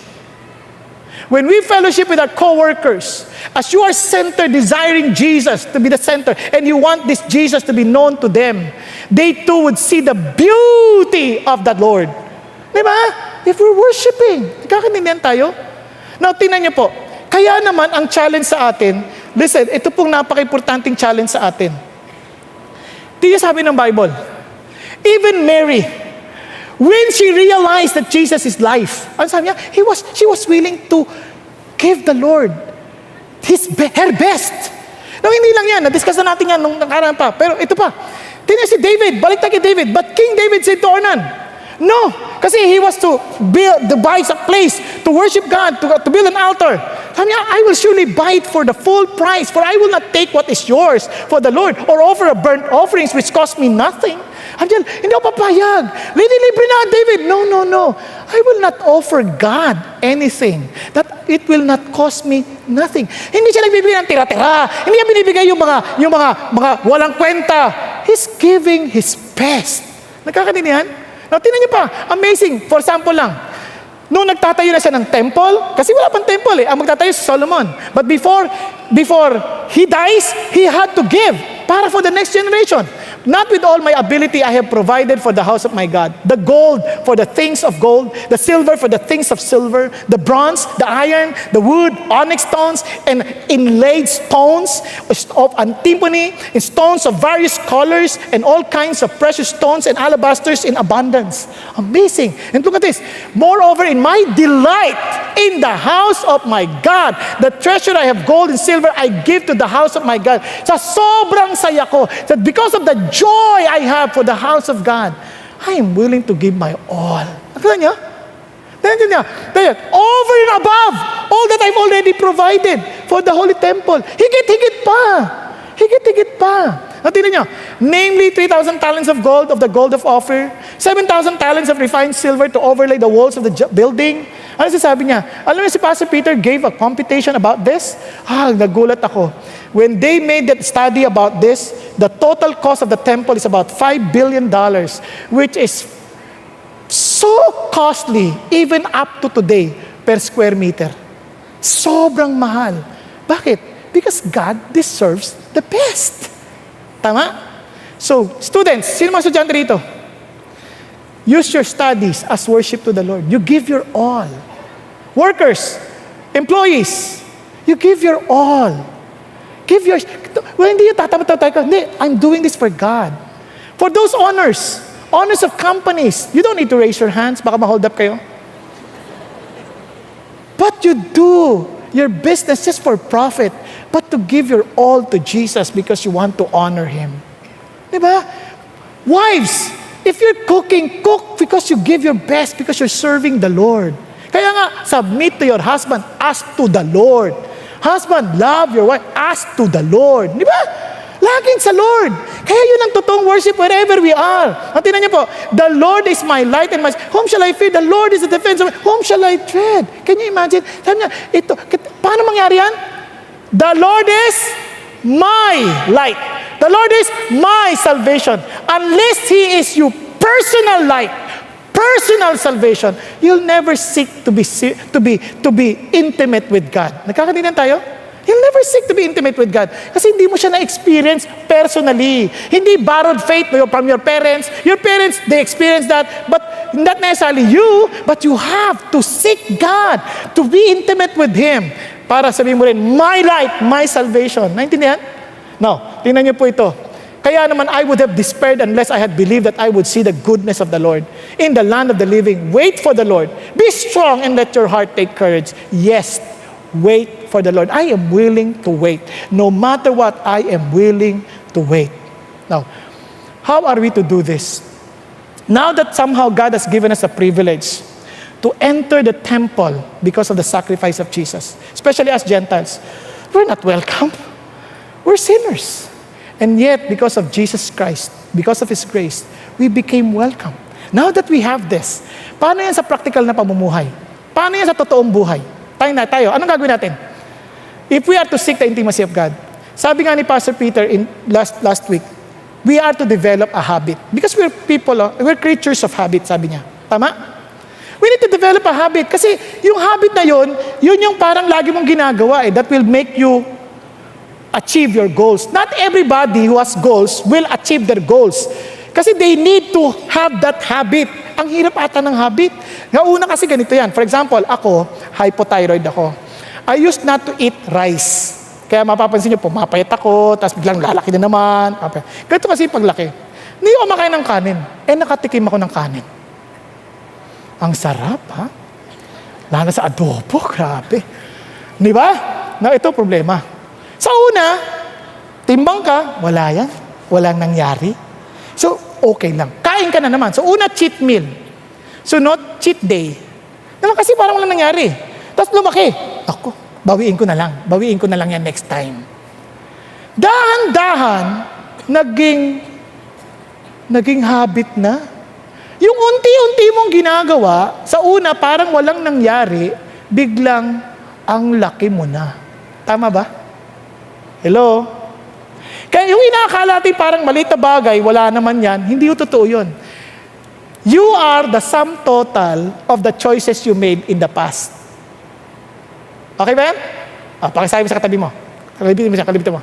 When we fellowship with our co-workers, as you are centered, desiring Jesus to be the center, and you want this Jesus to be known to them, they too would see the beauty of the Lord. Diba? If we're worshiping, nagkakaintindihan tayo? Now, tingnan niyo po, kaya naman ang challenge sa atin, listen, ito pong napaka-importanting challenge sa atin. Tingnan sabi ng Bible, even Mary, when she realized that Jesus is life, ano sabi niya? She was willing to give the Lord her best. No, hindi lang yan. Na-discuss na natin yan nung nakaraan pa. Pero ito pa. Tingnan si David. Balik tayo kay David. But King David said to Ornan, no. Kasi he was to buy a place to worship God, to build an altar. Sabi niya, I will surely buy it for the full price, for I will not take what is yours for the Lord, or offer a burnt offerings which cost me nothing. Sabi niya, hindi ako papayag. Libre na, David. No. I will not offer God anything that it will not cost me nothing. Hindi siya nagbibigay ng tira-tira. Hindi niya binibigay yung mga walang kwenta. He's giving His best. Nakakaintindihan? Now, tingnan niyo pa. Amazing. For example lang, nung nagtatayo na siya ng temple, kasi wala pang temple ang magtatayo si Solomon. But before he dies, he had to give para for the next generation. Not with all my ability I have provided for the house of my God. The gold for the things of gold, the silver for the things of silver, the bronze, the iron, the wood, onyx stones, and inlaid stones of antimony, and stones of various colors, and all kinds of precious stones and alabasters in abundance. Amazing. And look at this. Moreover, in my delight in the house of my God, the treasure I have gold and silver I give to the house of my God. Sa sobrang saya ko, that because of the joy I have for the house of God, I am willing to give my all. Nakita niyo? Over and above all that I've already provided for the holy temple. Higit pa. Tingnan niyo, namely 3,000 talents of gold of the gold of Ophir, 7,000 talents of refined silver to overlay the walls of the building. Ano sabi niya? Alam niyo si Pastor Peter gave a computation about this? Nagulat ako. When they made that study about this, the total cost of the temple is about $5 billion, which is so costly, even up to today, per square meter. Sobrang mahal. Bakit? Because God deserves the best. Tama? So, students, sino mga estudyante rito? Use your studies as worship to the Lord. You give your all. Workers, employees, you give your all. Hindi yung tatapat-tapat ka. Hindi, I'm doing this for God. For those honors of companies, you don't need to raise your hands, baka ma-hold up kayo. But you do your business just for profit, but to give your all to Jesus because you want to honor Him. Diba? Wives, if you're cooking, cook because you give your best, because you're serving the Lord. Kaya nga, submit to your husband as to the Lord. Husband, love your wife as to the Lord. Di ba? Laging sa Lord. Kaya yun ang totoong worship wherever we are. At tingnan niyo po, the Lord is my light and my... Whom shall I fear? The Lord is the defense of me. Whom shall I dread? Can you imagine? Sabi niya, paano mangyari yan? The Lord is my light. The Lord is my salvation. Unless He is your personal light, personal salvation, you'll never seek to be intimate with God. Nagkakaintindihan tayo? You'll never seek to be intimate with God. Kasi hindi mo siya na-experience personally. Hindi borrowed faith from your parents. Your parents, they experience that, but not necessarily you, but you have to seek God, to be intimate with Him. Para sabihin mo rin, my light, my salvation. Naintindihan? Now, tingnan niyo po ito. Kaya naman, I would have despaired unless I had believed that I would see the goodness of the Lord in the land of the living. Wait for the Lord. Be strong and let your heart take courage. Yes, wait for the Lord. I am willing to wait. No matter what, I am willing to wait. Now, how are we to do this? Now that somehow God has given us a privilege to enter the temple because of the sacrifice of Jesus, especially as Gentiles, we're not welcome. We're sinners. And yet, because of Jesus Christ, because of His grace, we became welcome. Now that we have this, paano yan sa practical na pamumuhay? Paano yan sa totoong buhay? Tayo, anong gagawin natin? If we are to seek the intimacy of God, sabi nga ni Pastor Peter in last week, we are to develop a habit. Because we're people, we're creatures of habit, sabi niya. Tama? We need to develop a habit. Kasi yung habit na yun yung parang lagi mong ginagawa that will make you achieve your goals. Not everybody who has goals will achieve their goals. Kasi they need to have that habit. Ang hirap ata ng habit. Nga una kasi ganito yan. For example, ako, hypothyroid ako. I used not to eat rice. Kaya mapapansin nyo, pumapayat ako, tapos biglang lalaki na naman. Ganito kasi paglaki. Hindi ako makain ng kanin. Nakatikim ako ng kanin. Ang sarap, ha? Lalo sa adobo, grabe. Di ba? Na ito problema. Sa una, timbang ka, wala yan. Walang nangyari. So, okay lang. Kain ka na naman. So, una, cheat meal. Sunod, cheat day. Naman kasi parang walang nangyari. Tapos lumaki. Ako, bawiin ko na lang. Bawiin ko na lang yan next time. Dahan-dahan, naging habit na. Yung unti-unti mong ginagawa, sa una, parang walang nangyari, biglang ang laki mo na. Tama ba? Hello? Kaya yung inaakala natin parang maliit na bagay, wala naman yan, hindi yung totoo yun. You are the sum total of the choices you made in the past. Okay ba yan? Pakisabi mo sa katabi mo. Kalibitin mo.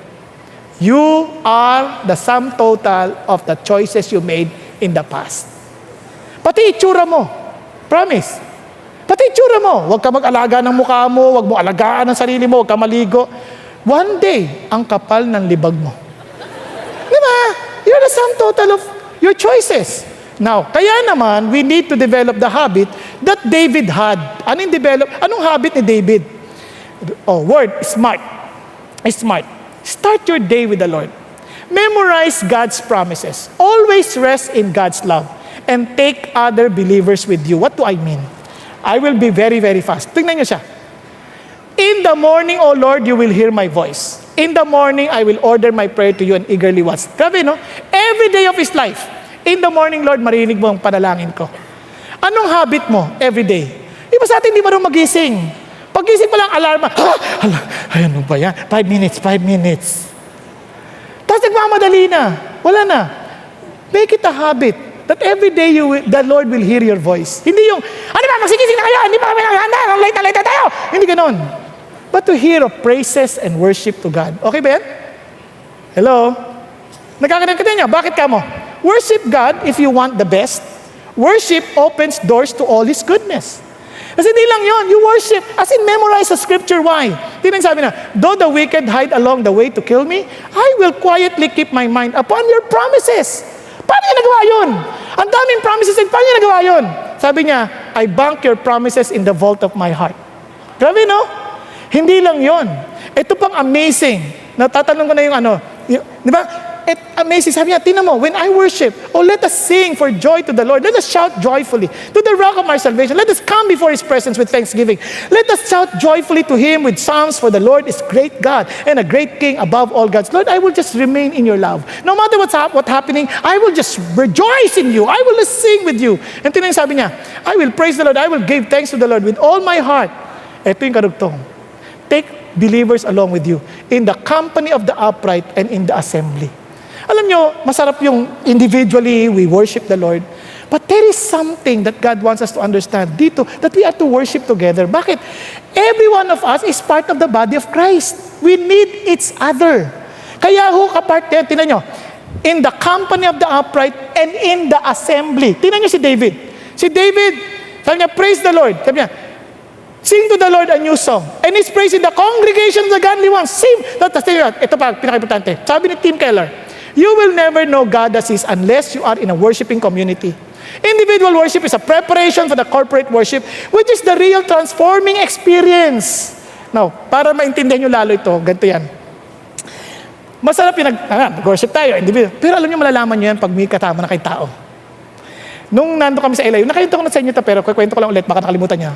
You are the sum total of the choices you made in the past. Pati itsura mo. Promise. Pati itsura mo. Huwag ka mag-alaga ng mukha mo, huwag mo alagaan ang sarili mo, huwag ka maligo. One day, ang kapal ng libag mo. Diba? You're the sum total of your choices. Now, kaya naman, we need to develop the habit that David had. Anong habit ni David? Smart. Smart. Start your day with the Lord. Memorize God's promises. Always rest in God's love. And take other believers with you. What do I mean? I will be very, very fast. Tingnan niyo siya. In the morning, O Lord, you will hear my voice. In the morning, I will order my prayer to you and eagerly watch. Grabe, no? Every day of his life. In the morning, Lord, marinig mo ang panalangin ko. Anong habit mo every day? Iba sa atin, hindi marunong magising. Pagising mo lang, alarma. Ano ba yan? 5 minutes. Tapos nagmamadali na. Wala na. Make it a habit that every day the Lord will hear your voice. Hindi yung, ano ba, magsigising na kayo, hindi pa kami naghanda, late na tayo. Hindi ganon. But to hear of praises and worship to God. Okay ba yan? Hello? Nagkakanan niya, bakit ka mo? Worship God if you want the best. Worship opens doors to all His goodness. Kasi hindi lang yun, you worship, as in memorize the scripture. Why? Hindi sabi na, though the wicked hide along the way to kill me, I will quietly keep my mind upon your promises. Paano niya nagawa yun? Ang daming promises, paano niya nagawa yun? Sabi niya, I bank your promises in the vault of my heart. Grabe, no? Hindi lang yun. Ito pang amazing. Natatanong ko na yung di ba? at amazing. Sabi niya, tingnan mo, when I worship, let us sing for joy to the Lord. Let us shout joyfully to the rock of our salvation. Let us come before His presence with thanksgiving. Let us shout joyfully to Him with psalms, for the Lord is great God and a great King above all gods. Lord, I will just remain in your love. No matter what's happening, I will just rejoice in you. I will just sing with you. And tingnan sabi niya, I will praise the Lord. I will give thanks to the Lord with all my heart. Ito yung karugtong. Take believers along with you in the company of the upright and in the assembly. Alam nyo, masarap yung individually, we worship the Lord. But there is something that God wants us to understand dito, that we are to worship together. Bakit? Every one of us is part of the body of Christ. We need each other. Kaya ho, kapart yan, tinan nyo, in the company of the upright and in the assembly. Tinan nyo si David. Si David, sabi niya, praise the Lord. Sabi niya, sing to the Lord a new song. And His praise in the congregation of the godly ones. Sing. Ito pa, pinaka-importante. Sabi ni Tim Keller, you will never know God as is unless you are in a worshiping community. Individual worship is a preparation for the corporate worship, which is the real transforming experience. Now, para maintindihan nyo lalo ito, ganito yan. Masarap yung nag-worship tayo, individual. Pero alam nyo, malalaman nyo yan pag may katama na kay tao. Nung nando kami sa LA, nakita ko na sa inyo ito, pero kwento ko lang ulit, baka nakalimutan niya.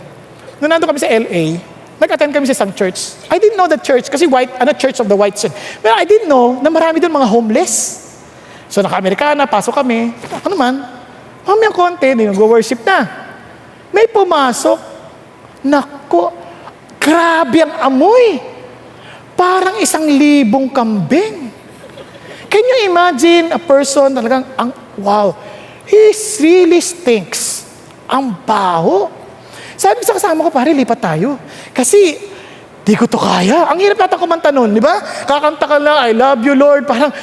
Nung nandun kami sa LA, nag-attend kami sa isang church. I didn't know the church, kasi Church of the White Sun. Pero I didn't know na marami doon mga homeless. So naka-Amerikana, pasok kami. Ano man, mamayang konti, nag-worship na. May pumasok. Nako, grabe ang amoy. Parang 1,000 kambing. Can you imagine a person talagang, wow, he really stinks. Ang baho. Sabi ko sa kasama ko, pare, lipat tayo. Kasi, di ko to kaya. Ang hirap natin kumanta nun, di ba? Kakanta ka lang, I love you, Lord. Parang,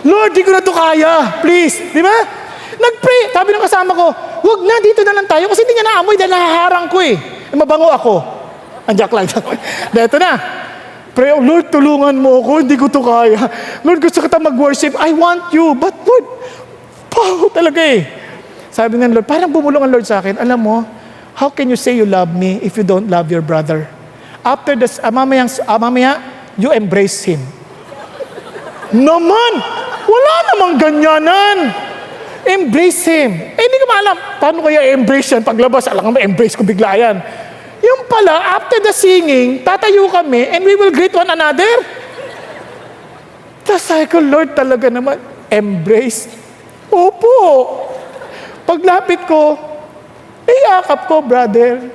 Lord, di ko na to kaya. Please. Di ba? Nag-pray. Sabi ng kasama ko, wag na, dito na lang tayo. Kasi hindi niya naamoy dahil nahaharang ko eh. Mabango ako. Andiyak lang. Dito na. Pray, Lord, tulungan mo ako. Hindi ko to kaya. Lord, gusto kita mag-worship. I want you. But Lord, paho talaga eh. Sabi ng Lord, parang bumulong ang Lord sa akin. Alam mo, how can you say you love me if you don't love your brother? After this, mamaya, you embrace him. Naman! Wala namang ganyanan! Embrace him. Hindi ko maalam, paano kaya embrace yan? Paglabas, alam mo, embrace ko bigla yan. Yung pala, after the singing, tatayo kami and we will greet one another. Tapos sabi ko, Lord, talaga naman, embrace. Opo. Paglapit ko, iyakap ko, brother.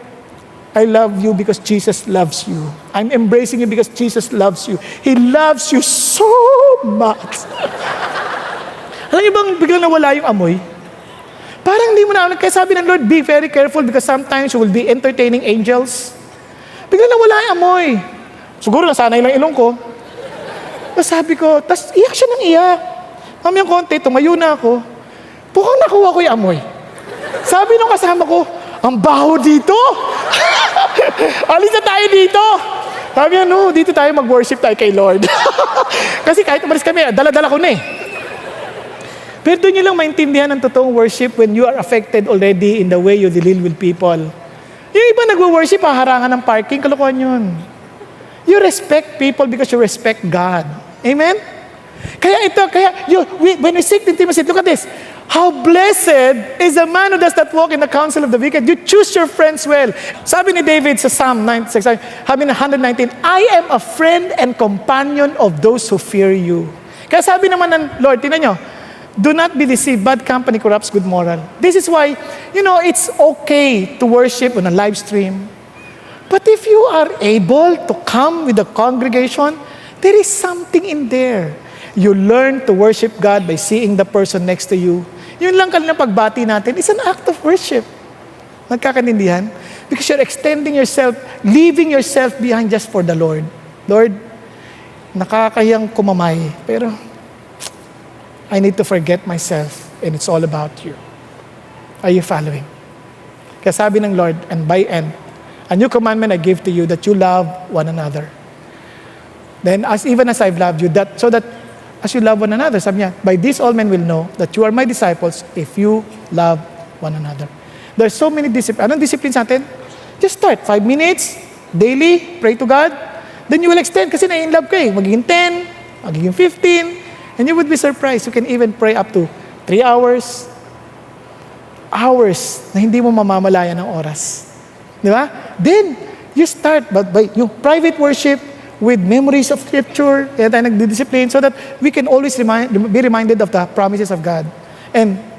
I love you because Jesus loves you. I'm embracing you because Jesus loves you. He loves you so much. Alam niyo bang biglang nawala yung amoy? Parang hindi mo na, kaya sabi ng Lord, be very careful because sometimes you will be entertaining angels. Biglang nawala yung amoy. Siguro nasanay lang ilong ko. Tapos sabi ko, tapos iyak siya ng iyak. Mamayang konti, tumayo na ako. Pukang nakuha ko yung amoy. Sabi nung kasama ko, ang baho dito. Alis na tayo dito. Sabi niya, no, dito tayo mag-worship tayo kay Lord. Kasi kahit umalis kami, dala-dala ko na eh. Pero doon nyo lang maintindihan ang totoong worship when you are affected already in the way you deal with people. Yung iba nagwo-worship, harangan ng parking, kalokohan yun. You respect people because you respect God. Amen? When we seek intimacy, look at this. How blessed is the man who does not walk in the counsel of the wicked. You choose your friends well. Sabi ni David sa Psalm 96, 119, I am a friend and companion of those who fear you. Kaya sabi naman ng Lord, tingnan nyo, do not be deceived. Bad company corrupts good moral. This is why, it's okay to worship on a live stream. But if you are able to come with the congregation, there is something in there. You learn to worship God by seeing the person next to you. Yun lang kanina pagbati natin, it's an act of worship. Nagkakanindihan? Because you're extending yourself, leaving yourself behind just for the Lord. Lord, nakakayang kumamay, pero I need to forget myself and it's all about you. Are you following? Kaya sabi ng Lord, and by end, a new commandment I give to you that you love one another. Then, even as I've loved you, so that as you love one another, sabi niya, by this all men will know that you are my disciples if you love one another. There's so many disciplines. Anong disciplines natin? Just start. 5 minutes, daily, pray to God. Then you will extend kasi na-in-love ka eh. Magiging 10, magiging 15. And you would be surprised. You can even pray up to 3 hours, na hindi mo mamamalayan ng oras. Di ba? Then, you start by yung private worship with memories of Scripture, kaya tayo nagdidiscipline so that we can always be reminded of the promises of God. And